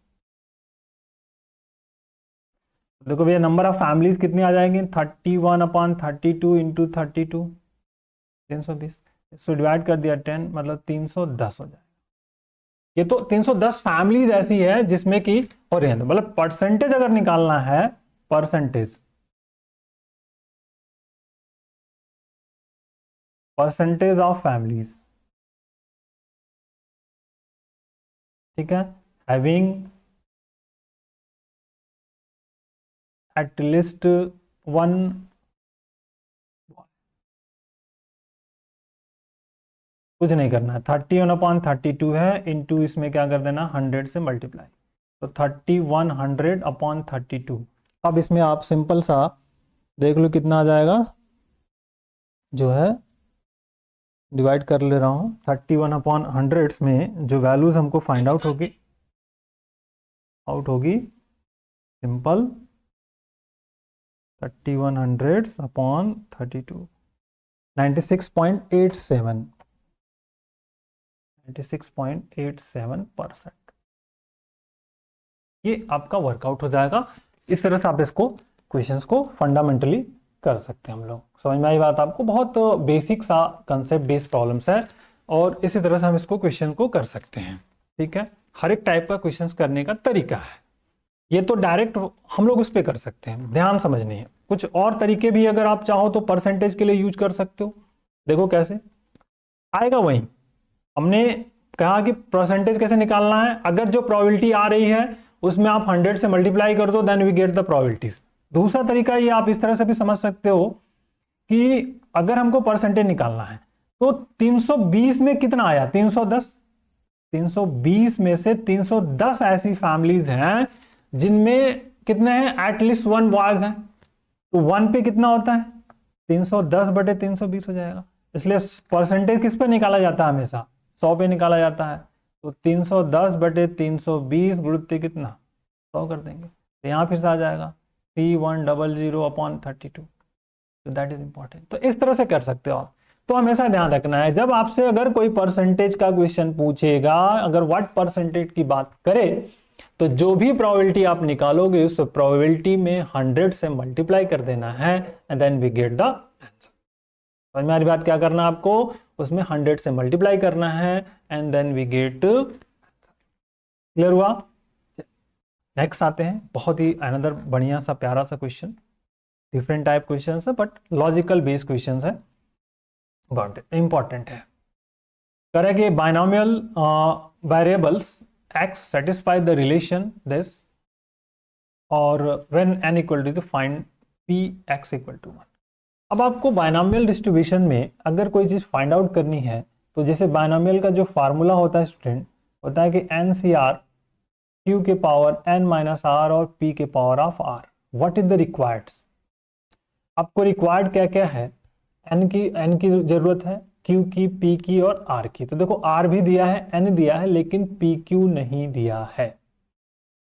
देखो भैया नंबर ऑफ फैमिलीज कितनी आ जाएंगे? 31/32 इंटू 32, 320। इसको डिवाइड कर दिया 10, मतलब 310 हो जाएगा। ये तो 310 फैमिलीज ऐसी है जिसमें कि, और मतलब परसेंटेज अगर निकालना है, परसेंटेज ऑफ फैमिलीज, ठीक है, हैविंग एट लीस्ट वन, कुछ नहीं करना है, 31/32 है, इंटू इसमें क्या कर देना, 100 से मल्टीप्लाई, तो 3100/32। अब इसमें आप सिंपल सा देख लो कितना आ जाएगा, जो है डिवाइड कर ले रहा हूं 31/100 में जो वैल्यूज हमको फाइंड आउट होगी सिंपल 3100/32, 96.87%। ये आपका वर्कआउट हो जाएगा। इस तरह से आप इसको क्वेश्चंस को फंडामेंटली कर सकते हैं हम लोग। समझ में आई बात आपको? बहुत बेसिक सा कंसेप्ट बेस्ड प्रॉब्लम्स है, और इसी तरह से हम इसको क्वेश्चन को कर सकते हैं। ठीक है, हर एक टाइप का क्वेश्चंस करने का तरीका है। ये तो डायरेक्ट हम लोग उस पर कर सकते हैं, ध्यान समझनी है। कुछ और तरीके भी अगर आप चाहो तो परसेंटेज के लिए यूज कर सकते हो। देखो कैसे आएगा, वही हमने कहा कि परसेंटेज कैसे निकालना है। अगर जो प्रोबेबिलिटी आ रही है उसमें आप 100 से मल्टीप्लाई कर दो, then we get the probabilities. दूसरा तरीका ये आप इस तरह से भी समझ सकते हो कि अगर हमको परसेंटेज निकालना है तो 320 में कितना आया, 310। 320 में से 310 ऐसी फैमिलीज हैं जिनमें कितने हैं, एटलीस्ट 1 बॉयज हैं, तो 1 पे कितना होता है, 310/320 हो जाएगा। इसलिए परसेंटेज किस पे निकाला जाता है, हमेशा 100 पे निकाला जाता है। तो 310/320 गुणित कितना, 100 कर देंगे, तो यहाँ फिर से आ जाएगा 3100/32। तो दैट इज इंपॉर्टेंट। तो इस तरह से कर सकते हो आप। तो हमेशा ध्यान रखना है, जब आपसे अगर कोई परसेंटेज का क्वेश्चन पूछेगा, अगर व्हाट परसेंटेज की बात करे, तो जो भी प्रोबेबिलिटी आप निकालोगे उस प्रोबेबिलिटी में 100 से मल्टीप्लाई कर देना है, and then we get the answer. समझ में आ रही बात? क्या करना है आपको, उसमें 100 से मल्टीप्लाई करना है, and then we get. Clear हुआ? नेक्स्ट आते हैं, बहुत ही अनदर बढ़िया सा प्यारा सा क्वेश्चन। डिफरेंट टाइप क्वेश्चन है बट लॉजिकल बेस्ड क्वेश्चन है, इंपॉर्टेंट है। करें कि binomial variables x satisfy the relation this, और when n equal to find p x equal to 1। अब आपको बाइनोमियल डिस्ट्रीब्यूशन में अगर कोई चीज फाइंड आउट करनी है, तो जैसे बाइनोमियल का जो फार्मूला होता है स्टूडेंट, होता है कि NCR q के पावर n माइनस r और p के power of r। What is the required? आपको रिक्वायर्ड क्या क्या है? n की जरूरत है, q की, p की और r की। तो देखो r भी दिया है, n दिया है, लेकिन p q नहीं दिया है।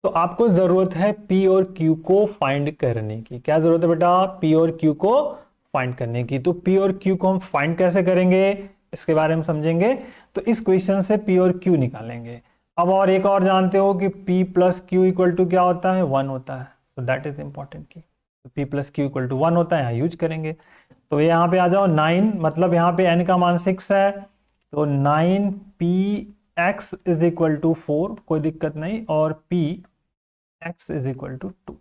तो आपको जरूरत है p और q को फाइंड करने की। क्या जरूरत है बेटा? p और q को फाइंड करने की। तो p और q को हम फाइंड कैसे करेंगे, इसके बारे में समझेंगे। तो इस क्वेश्चन से p और q निकालेंगे। अब और एक और जानते हो कि p plus Q equal to क्या होता है, 1 होता है। तो दैट इज इंपॉर्टेंट की p plus Q equal to 1 होता है, यहाँ यूज करेंगे। तो यहाँ पे आ जाओ 9, मतलब यहाँ पे n का मान 6 है, तो 9px इज इक्वल टू 4, कोई दिक्कत नहीं, और px इज इक्वल टू 2।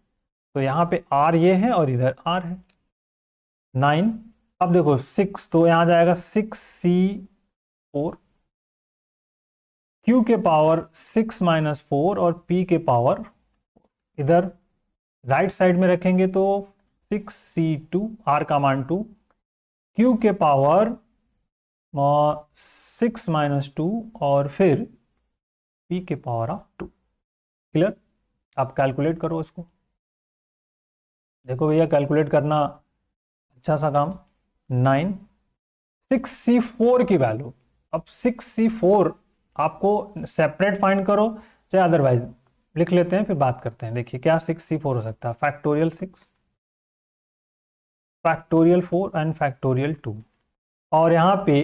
तो यहाँ पे r ये है और इधर r है 9। अब देखो 6, तो यहाँ जाएगा 6c4, q के पावर 6 माइनस 4 और p के पावर इधर राइट साइड में रखेंगे तो 6c2, r का मान 2, q के पावर 6 माइनस 2 और फिर p के पावर ऑफ 2। क्लियर? आप कैलकुलेट करो इसको। देखो भैया कैलकुलेट करना अच्छा सा काम। 9 6C4 की वैल्यू, अब 6C4 आपको सेपरेट फाइंड करो चाहे अदरवाइज लिख लेते हैं, फिर बात करते हैं। देखिए क्या 6C4 हो सकता है, फैक्टोरियल 6, फैक्टोरियल 4 एंड फैक्टोरियल 2, और यहाँ पे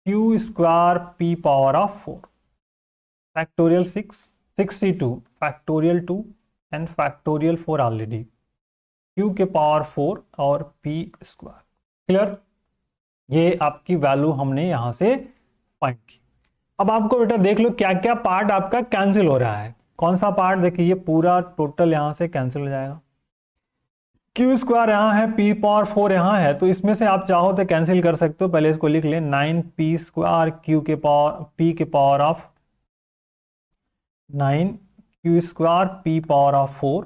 Q square P power of 4, factorial 6C2, factorial 2 and factorial 4 already, Q के पावर 4 और पी स्क्वायर। क्लियर, ये आपकी वैल्यू हमने यहां से फाइंड की। अब आपको बेटा देख लो क्या क्या पार्ट आपका कैंसिल हो रहा है। कौन सा पार्ट, देखिए ये पूरा टोटल यहां से कैंसिल हो जाएगा। क्यू स्क्वायर यहाँ है, पी पावर 4 यहाँ है, तो इसमें से आप चाहो तो कैंसिल कर सकते हो। पहले इसको लिख ले, 9p स्क्वायर क्यू के पावर पी के power of 9q square P power of 4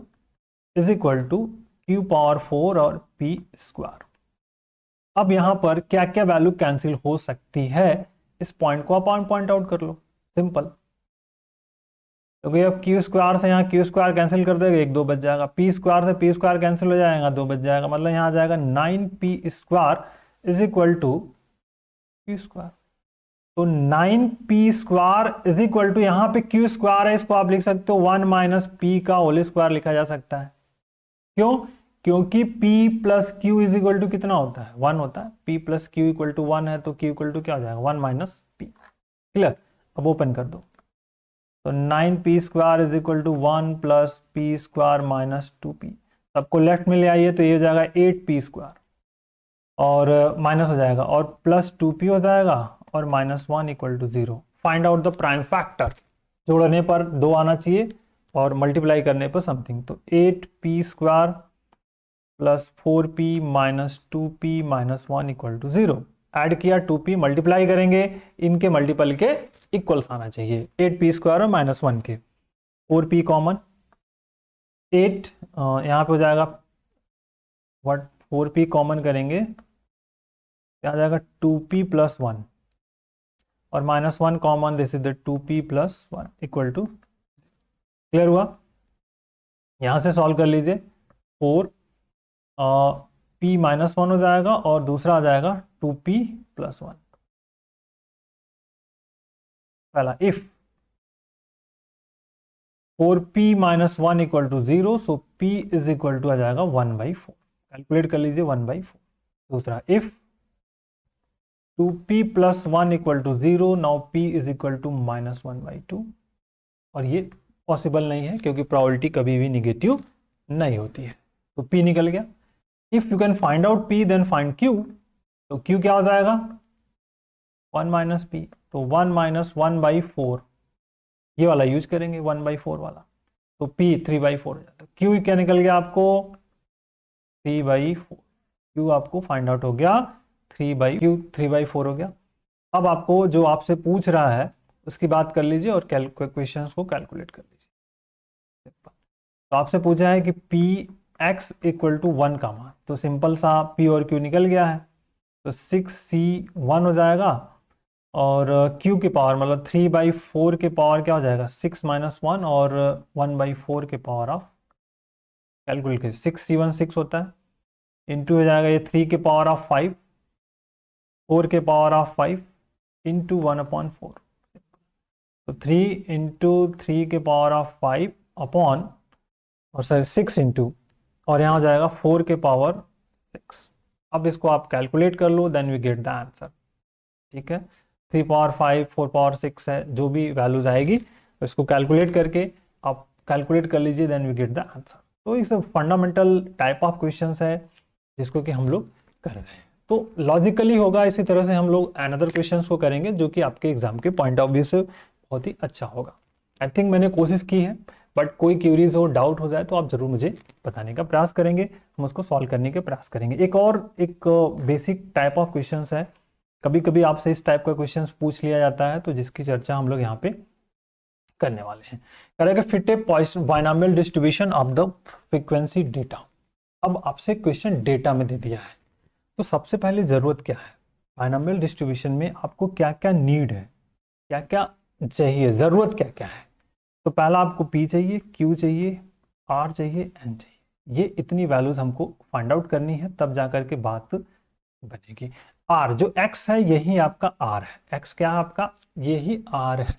is equal to Q power 4 और पी स्क्वायर। अब यहां पर क्या क्या वैल्यू कैंसिल हो सकती है, इस पॉइंट को आप पॉइंट आउट कर लो, सिंपल। क्योंकि अब क्यू स्क्वायर से यहाँ क्यू स्क्वायर कैंसिल कर देगा, 1 2 बच जाएगा। पी स्क्वायर से पी स्क्वायर कैंसिल हो जाएगा, 2 बच जाएगा। मतलब यहाँ आ जाएगा 9p square is equal to Q square. तो 9p square is equal to, यहाँ पे क्यू स्क्वायर है, इसको आप लिख सकते हो 1 माइनस पी का होल स्क्वायर लिखा जा सकता है। क्यों? क्योंकि p plus Q is equal to कितना होता है, 1 होता है। p plus Q equal to 1 है, तो q इक्वल टू क्या हो जाएगा, 1 माइनस पी। क्लियर, अब ओपन कर दो, तो 9p square is equal to 1 plus P square minus 2p। सबको लेफ्ट में ले आइए तो ये हो जाएगा 8p स्क्वायर, और माइनस हो जाएगा, और प्लस 2p हो जाएगा, और minus 1 equal to 0। Find out the prime factor, जोड़ने पर 2 आना चाहिए और मल्टीप्लाई करने पर समथिंग। तो 8p square plus 4p minus 2p minus 1 equal to 0। Add किया 2p, मल्टीप्लाई करेंगे, इनके मल्टीपल के इक्वल्स आना चाहिए, 8p स्क्वायर और माइनस 1 के। 4p कॉमन, 8 यहाँ पे हो जाएगा, व्हाट 4p कॉमन करेंगे क्या आ जाएगा, 2p प्लस 1, और minus 1 common, this is the 2p plus 1 equal to. Clear हुआ? यहां से सॉल्व कर लीजिए, 4 p माइनस 1 हो जाएगा, और दूसरा आ जाएगा 2p प्लस 1। पहला if 4p minus 1 equal to 0, so p is equal to आ जाएगा 1/4। कैलकुलेट कर लीजिए 1/4। दूसरा if 2p plus 1 equal to 0, now p is equal to minus 1/2। और ये पॉसिबल नहीं है क्योंकि प्रोबेबिलिटी कभी भी निगेटिव नहीं होती है, तो p निकल गया। If you can find out p then find q, तो q क्या हो जाएगा, 1 माइनस p, तो 1 माइनस 1/4, ये वाला यूज करेंगे 1/4 वाला, तो p 3/4 हो जाता है। q क्या निकल गया आपको, 3/4। q आपको फाइंड आउट हो गया, 3/4 हो गया। अब आपको जो आपसे पूछ रहा है उसकी बात कर लीजिए और क्वेश्चंस को कैलकुलेट कर लीजिए। तो आपसे पूछा है कि px इक्वल टू 1 का मान, तो सिंपल सा p और q निकल गया है, तो 6c1 हो जाएगा, और q की पावर मतलब 3/4 के पावर क्या हो जाएगा, 6 माइनस 1, और 1/4 के पावर ऑफ, कैलकुलेट करिए, 6c1 6 होता है, इंटू हो जाएगा ये 3 के पावर ऑफ 5, 4 के पावर ऑफ 5 इंटू 1/4, तो 3 इंटू 3 के पावर ऑफ 5 अपॉन, और सर 6 इंटू, और यहाँ हो जाएगा 4 के पावर 6। अब इसको आप कैलकुलेट कर लो, then we get the answer. ठीक है, 3 पावर 5, 4 पावर 6 है, जो भी वैल्यूज आएगी इसको कैलकुलेट करके आप कैलकुलेट कर लीजिए, then we get the answer. तो ये सब फंडामेंटल टाइप ऑफ क्वेश्चंस है जिसको कि हम लोग कर रहे हैं। तो लॉजिकली होगा, इसी तरह से हम लोग अनदर क्वेश्चंस को करेंगे जो कि आपके एग्जाम के पॉइंट ऑफ व्यू से बहुत ही अच्छा होगा। आई थिंक मैंने कोशिश की है, बट कोई क्यूरीज हो, डाउट हो जाए तो आप जरूर मुझे बताने का प्रयास करेंगे, हम उसको सॉल्व करने के प्रयास करेंगे। एक बेसिक टाइप ऑफ क्वेश्चंस है, कभी कभी आपसे इस टाइप का क्वेश्चंस पूछ लिया जाता है, तो जिसकी चर्चा हम लोग यहाँ पे करने वाले हैं। करेगा fit A binomial distribution of the frequency data. अब आपसे क्वेश्चन डेटा में दे दिया है, तो सबसे पहले जरूरत क्या है, बाइनोमियल डिस्ट्रीब्यूशन में आपको क्या क्या नीड है, क्या क्या चाहिए, जरूरत क्या क्या है। तो पहला आपको p चाहिए, q चाहिए, r चाहिए, n चाहिए। ये इतनी वैल्यूज हमको फाइंड आउट करनी है, तब जाकर के बात बनेगी। आर जो एक्स है यही आपका आर है, एक्स क्या है आपका, यही आर है,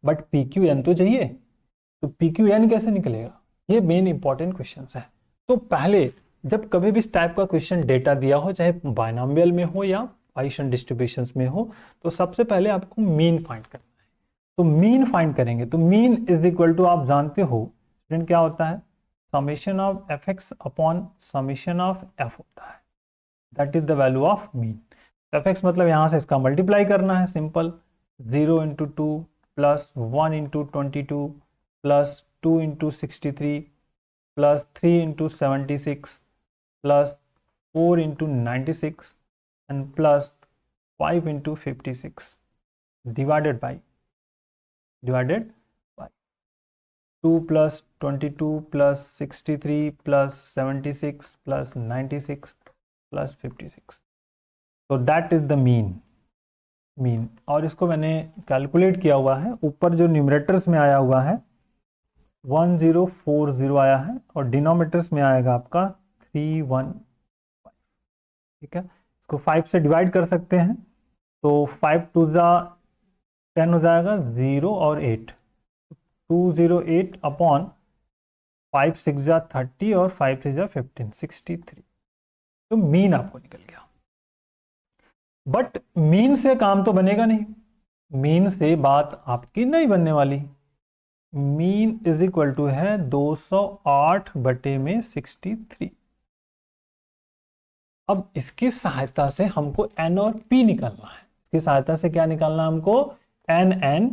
बट पी क्यू एन तो चाहिए, तो पी क्यू एन कैसे निकलेगा, ये मेन इंपॉर्टेंट क्वेश्चन है। तो पहले जब कभी भी इस टाइप का क्वेश्चन डेटा दिया हो, चाहे बायनॉमियल में हो या पॉइसन डिस्ट्रीब्यूशन में हो, तो सबसे पहले आपको मीन फाइंड करना है। तो मीन फाइंड करेंगे, तो मीन इज इक्वल टू, आप जानते हो स्टूडेंट क्या होता है, summation of F x upon summation of F होता है, that is the value of mean. F x मतलब यहां से इसका मल्टीप्लाई करना है, simple, 0 × 2 plus 1 × 22 plus 2 × 63 plus 3 × 76 plus 4 × 96 and plus 5 × 56 divided by 2 plus 22 plus 63 plus 76 plus 96 plus 56, तो दैट इज द मीन। और इसको मैंने कैलकुलेट किया हुआ है, ऊपर जो न्यूमरेटर्स में आया हुआ है 1040 आया है, और डिनोमिनेटर्स में आएगा आपका 315, ठीक है। इसको 5 से डिवाइड कर सकते हैं, तो 5 2 10 हो जाएगा, 0 और 8, 208 अपॉन 5 6 30 और 5 3 15, 63, तो मीन आपको निकल गया। बट मीन से काम तो बनेगा नहीं, मीन से बात आपकी नहीं बनने वाली। मीन इज इक्वल टू है 208/63। अब इसकी सहायता से हमको एन और पी निकालना है, इसकी सहायता से क्या निकालना है हमको, एन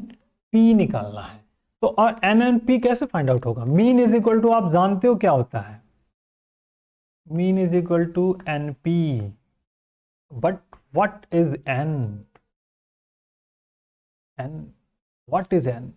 पी निकालना है। तो और एन पी कैसे फाइंड आउट होगा, मीन इज इक्वल टू, आप जानते हो क्या होता है, mean is equal to N P, but what is N, what is N.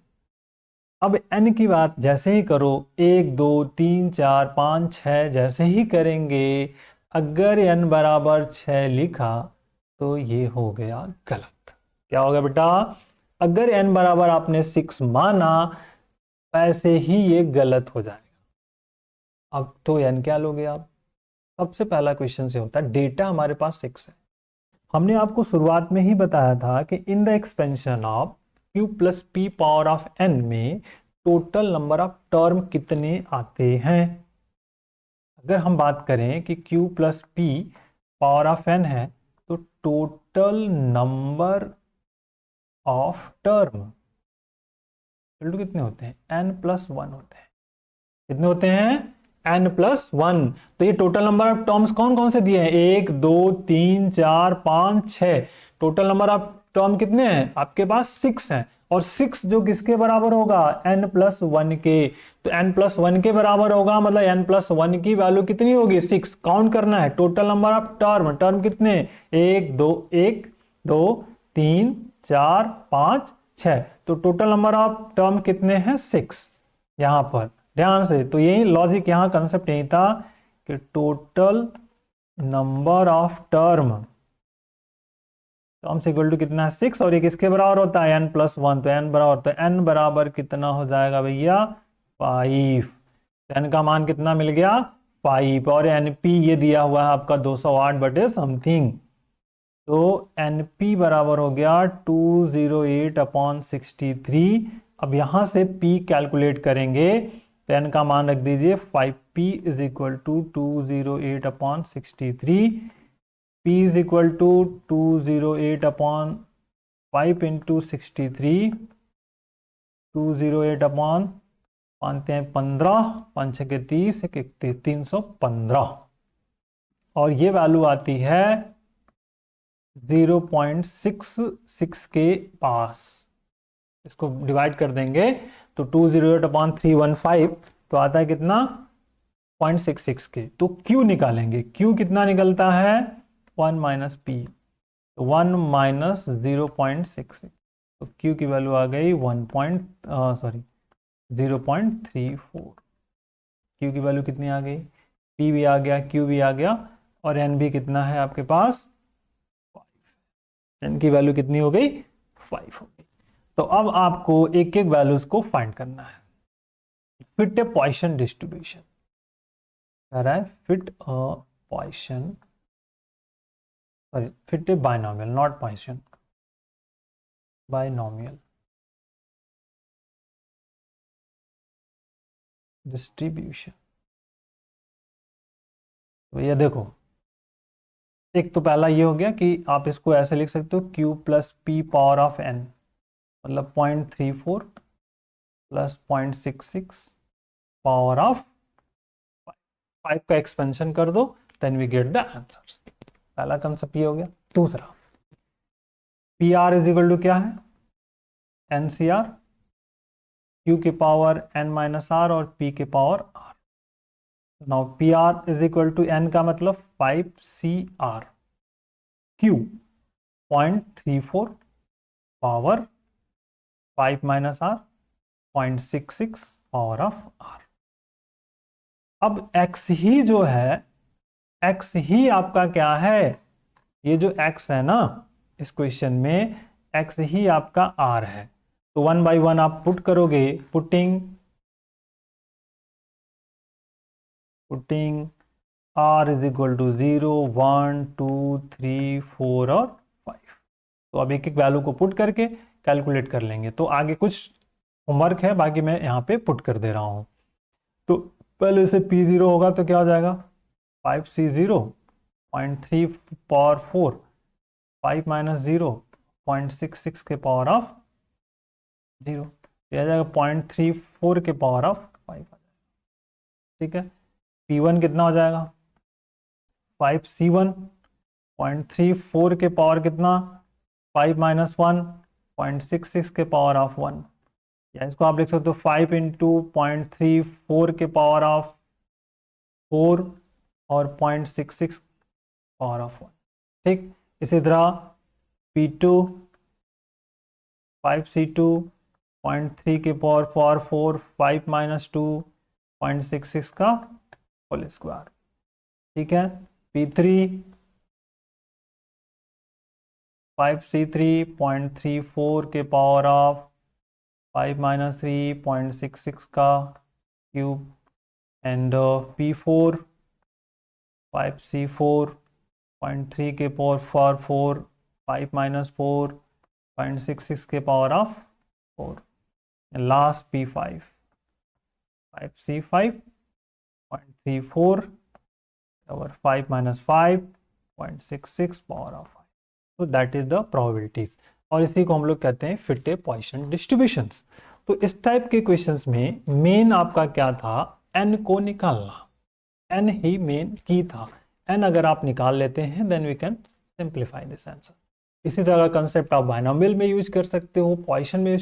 अब एन की बात जैसे ही करो, 1 2 3 4 5 6 जैसे ही करेंगे, अगर एन बराबर 6 लिखा तो ये हो गया गलत। क्या हो गया बेटा, अगर एन बराबर आपने 6 माना, वैसे ही ये गलत हो जाएगा। अब तो एन क्या लोगे आप, सबसे पहला क्वेश्चन से होता है, डेटा हमारे पास 6 है, हमने आपको शुरुआत में ही बताया था कि इन the expansion of q plus P power of n में टोटल नंबर ऑफ टर्म कितने आते हैं। अगर हम बात करें कि q plus P power of n है, तो टोटल नंबर ऑफ टर्म कितने होते हैं, n+1 होते हैं। कितने होते हैं, n+1। तो ये टोटल नंबर ऑफ टर्म्स कौन कौन से दिए हैं, 1 2 3 4 5 6, टोटल नंबर ऑफ टर्म कितने हैं आपके पास, 6 हैं। और 6 जो किसके बराबर होगा, n+1 के, तो n+1 के बराबर होगा, मतलब n+1 की वैल्यू कितनी होगी, 6। काउंट करना है टोटल नंबर ऑफ टर्म कितने, 1 2 3 4 5 6, तो टोटल नंबर ऑफ टर्म कितने हैं, 6 यहां पर ध्यान से। तो यही लॉजिक यहां कंसेप्ट यही था कि total number of terms equal to कितना है, 6, और ये किसके बराबर होता है, n+1, तो n बराबर, तो n बराबर कितना हो जाएगा भैया, 5। n का मान कितना मिल गया, 5, और np ये दिया हुआ है आपका 208/समथिंग, तो np बराबर हो गया 208/63। अब यहां से p कैलकुलेट करेंगे, तो n का मान रख दीजिए 5p is equal to 208/63, p is equal to 208/5 × 63, 208 मानते हैं 15, 5 6 30, 31 315, और ये वैल्यू आती है 0.66 के पास। इसको डिवाइड कर देंगे तो 208/315, तो आता है कितना, 0.66 के। तो Q निकालेंगे, Q कितना निकलता है, 1 - P, तो 1 - 0.66, तो Q की वैल्यू आ गई 0.34। Q की वैल्यू कितनी आ गई, P भी आ गया, Q भी आ गया, और N भी कितना है आपके पास, 5। N की वैल्यू कितनी हो गई, 5 हो गई। तो अब आपको एक एक वैल्यूज को फाइंड करना है। फिट ए पॉइसन डिस्ट्रीब्यूशन कह रहा है, fit a Poisson sorry fit A binomial not Poisson, binomial distribution. तो ये देखो, एक तो पहला ये हो गया कि आप इसको ऐसे लिख सकते हो q plus P power of n, मतलब 0.34 प्लस 0.66 पावर ऑफ 5 का एक्सपेंशन कर दो, then we get the answers. पहला कंसेप्ट ये हो गया। दूसरा, P R is equal to क्या है, एन सी आर, क्यू के पावर n माइनस आर और p के power r। Now P R is equal to n का मतलब 5CR, Q 0.34 power 5 minus R 0.66 power of r। अब x ही जो है, x ही आपका क्या है, ये जो x है ना इस क्वेश्चन में, x ही आपका r है। तो 1 बाई 1 आप पुट करोगे, putting r is equal to 0 1 2 3 4 और 5। तो अब एक एक वैल्यू को पुट करके कैलकुलेट कर लेंगे। तो आगे कुछ होमवर्क है, बाकी मैं यहाँ पे पुट कर दे रहा हूँ। तो पहले से P0 होगा तो क्या हो जाएगा, 5C0 0.3 पावर 4, 5 माइनस 0 0.66 के पावर ऑफ 0, तो आ जाएगा 0.34 के पावर ऑफ 5। ठीक है, P1 कितना हो जाएगा, 5C1 0.34 के पावर कितना, 5 माइनस 1 0.66 के पावर ऑफ 1, या इसको आप लिख सकते हो 5 इंटू 0.34 के पावर ऑफ 4 और 0.66 पावर ऑफ 1। ठीक, इसी तरह P2 5C2 0.3 के पावर 4 5 माइनस 2 0.66 का होल स्क्वायर। ठीक है, P3 5C3 0.34 के पावर ऑफ 5 माइनस 3 0.66 का क्यूब, एंड P4 5C4 0.3 के पावर 4 5 माइनस 4 0.66 के power of 4, last P5 5C5 0.34 और 5 माइनस 5 0.66 पावर ऑफ 5। तो दैट इज द प्रोबेबिलिटीज, और इसी को हम लोग कहते हैं फिट ए पॉइसन डिस्ट्रीब्यूशंस। तो इस टाइप के क्वेश्चंस में मेन आपका क्या था, n को निकालना, n ही मेन की था। n अगर आप निकाल लेते हैं then we can simplify this answer. इसी तरह का कंसेप्ट आप बायनॉमियल में यूज कर सकते हो, पॉइसन में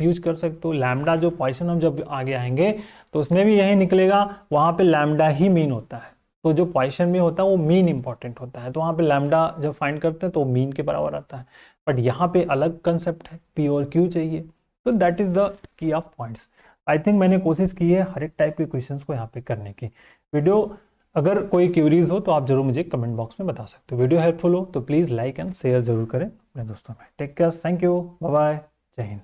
यूज कर सकते हो। लैम्डा जो पॉइसन हम जब आगे आएंगे तो उसमें भी यही निकलेगा, वहां पे लैम्डा ही मीन होता है। तो जो पॉइसन में होता है वो मीन इंपॉर्टेंट होता है, तो वहां पे लैम्डा जब फाइंड करते हैं तो मीन के बराबर आता है। बट यहाँ पे अलग कंसेप्ट है, पी और क्यू चाहिए। तो that is the key of points. I think मैंने कोशिश की है हर एक टाइप के क्वेश्चंस को यहाँ पे करने की। वीडियो अगर कोई क्यूरीज हो तो आप जरूर मुझे कमेंट बॉक्स में बता सकते हो। वीडियो हेल्पफुल हो तो प्लीज़ लाइक एंड शेयर जरूर करें अपने दोस्तों में। Take care, thank you, bye bye, जय हिंद।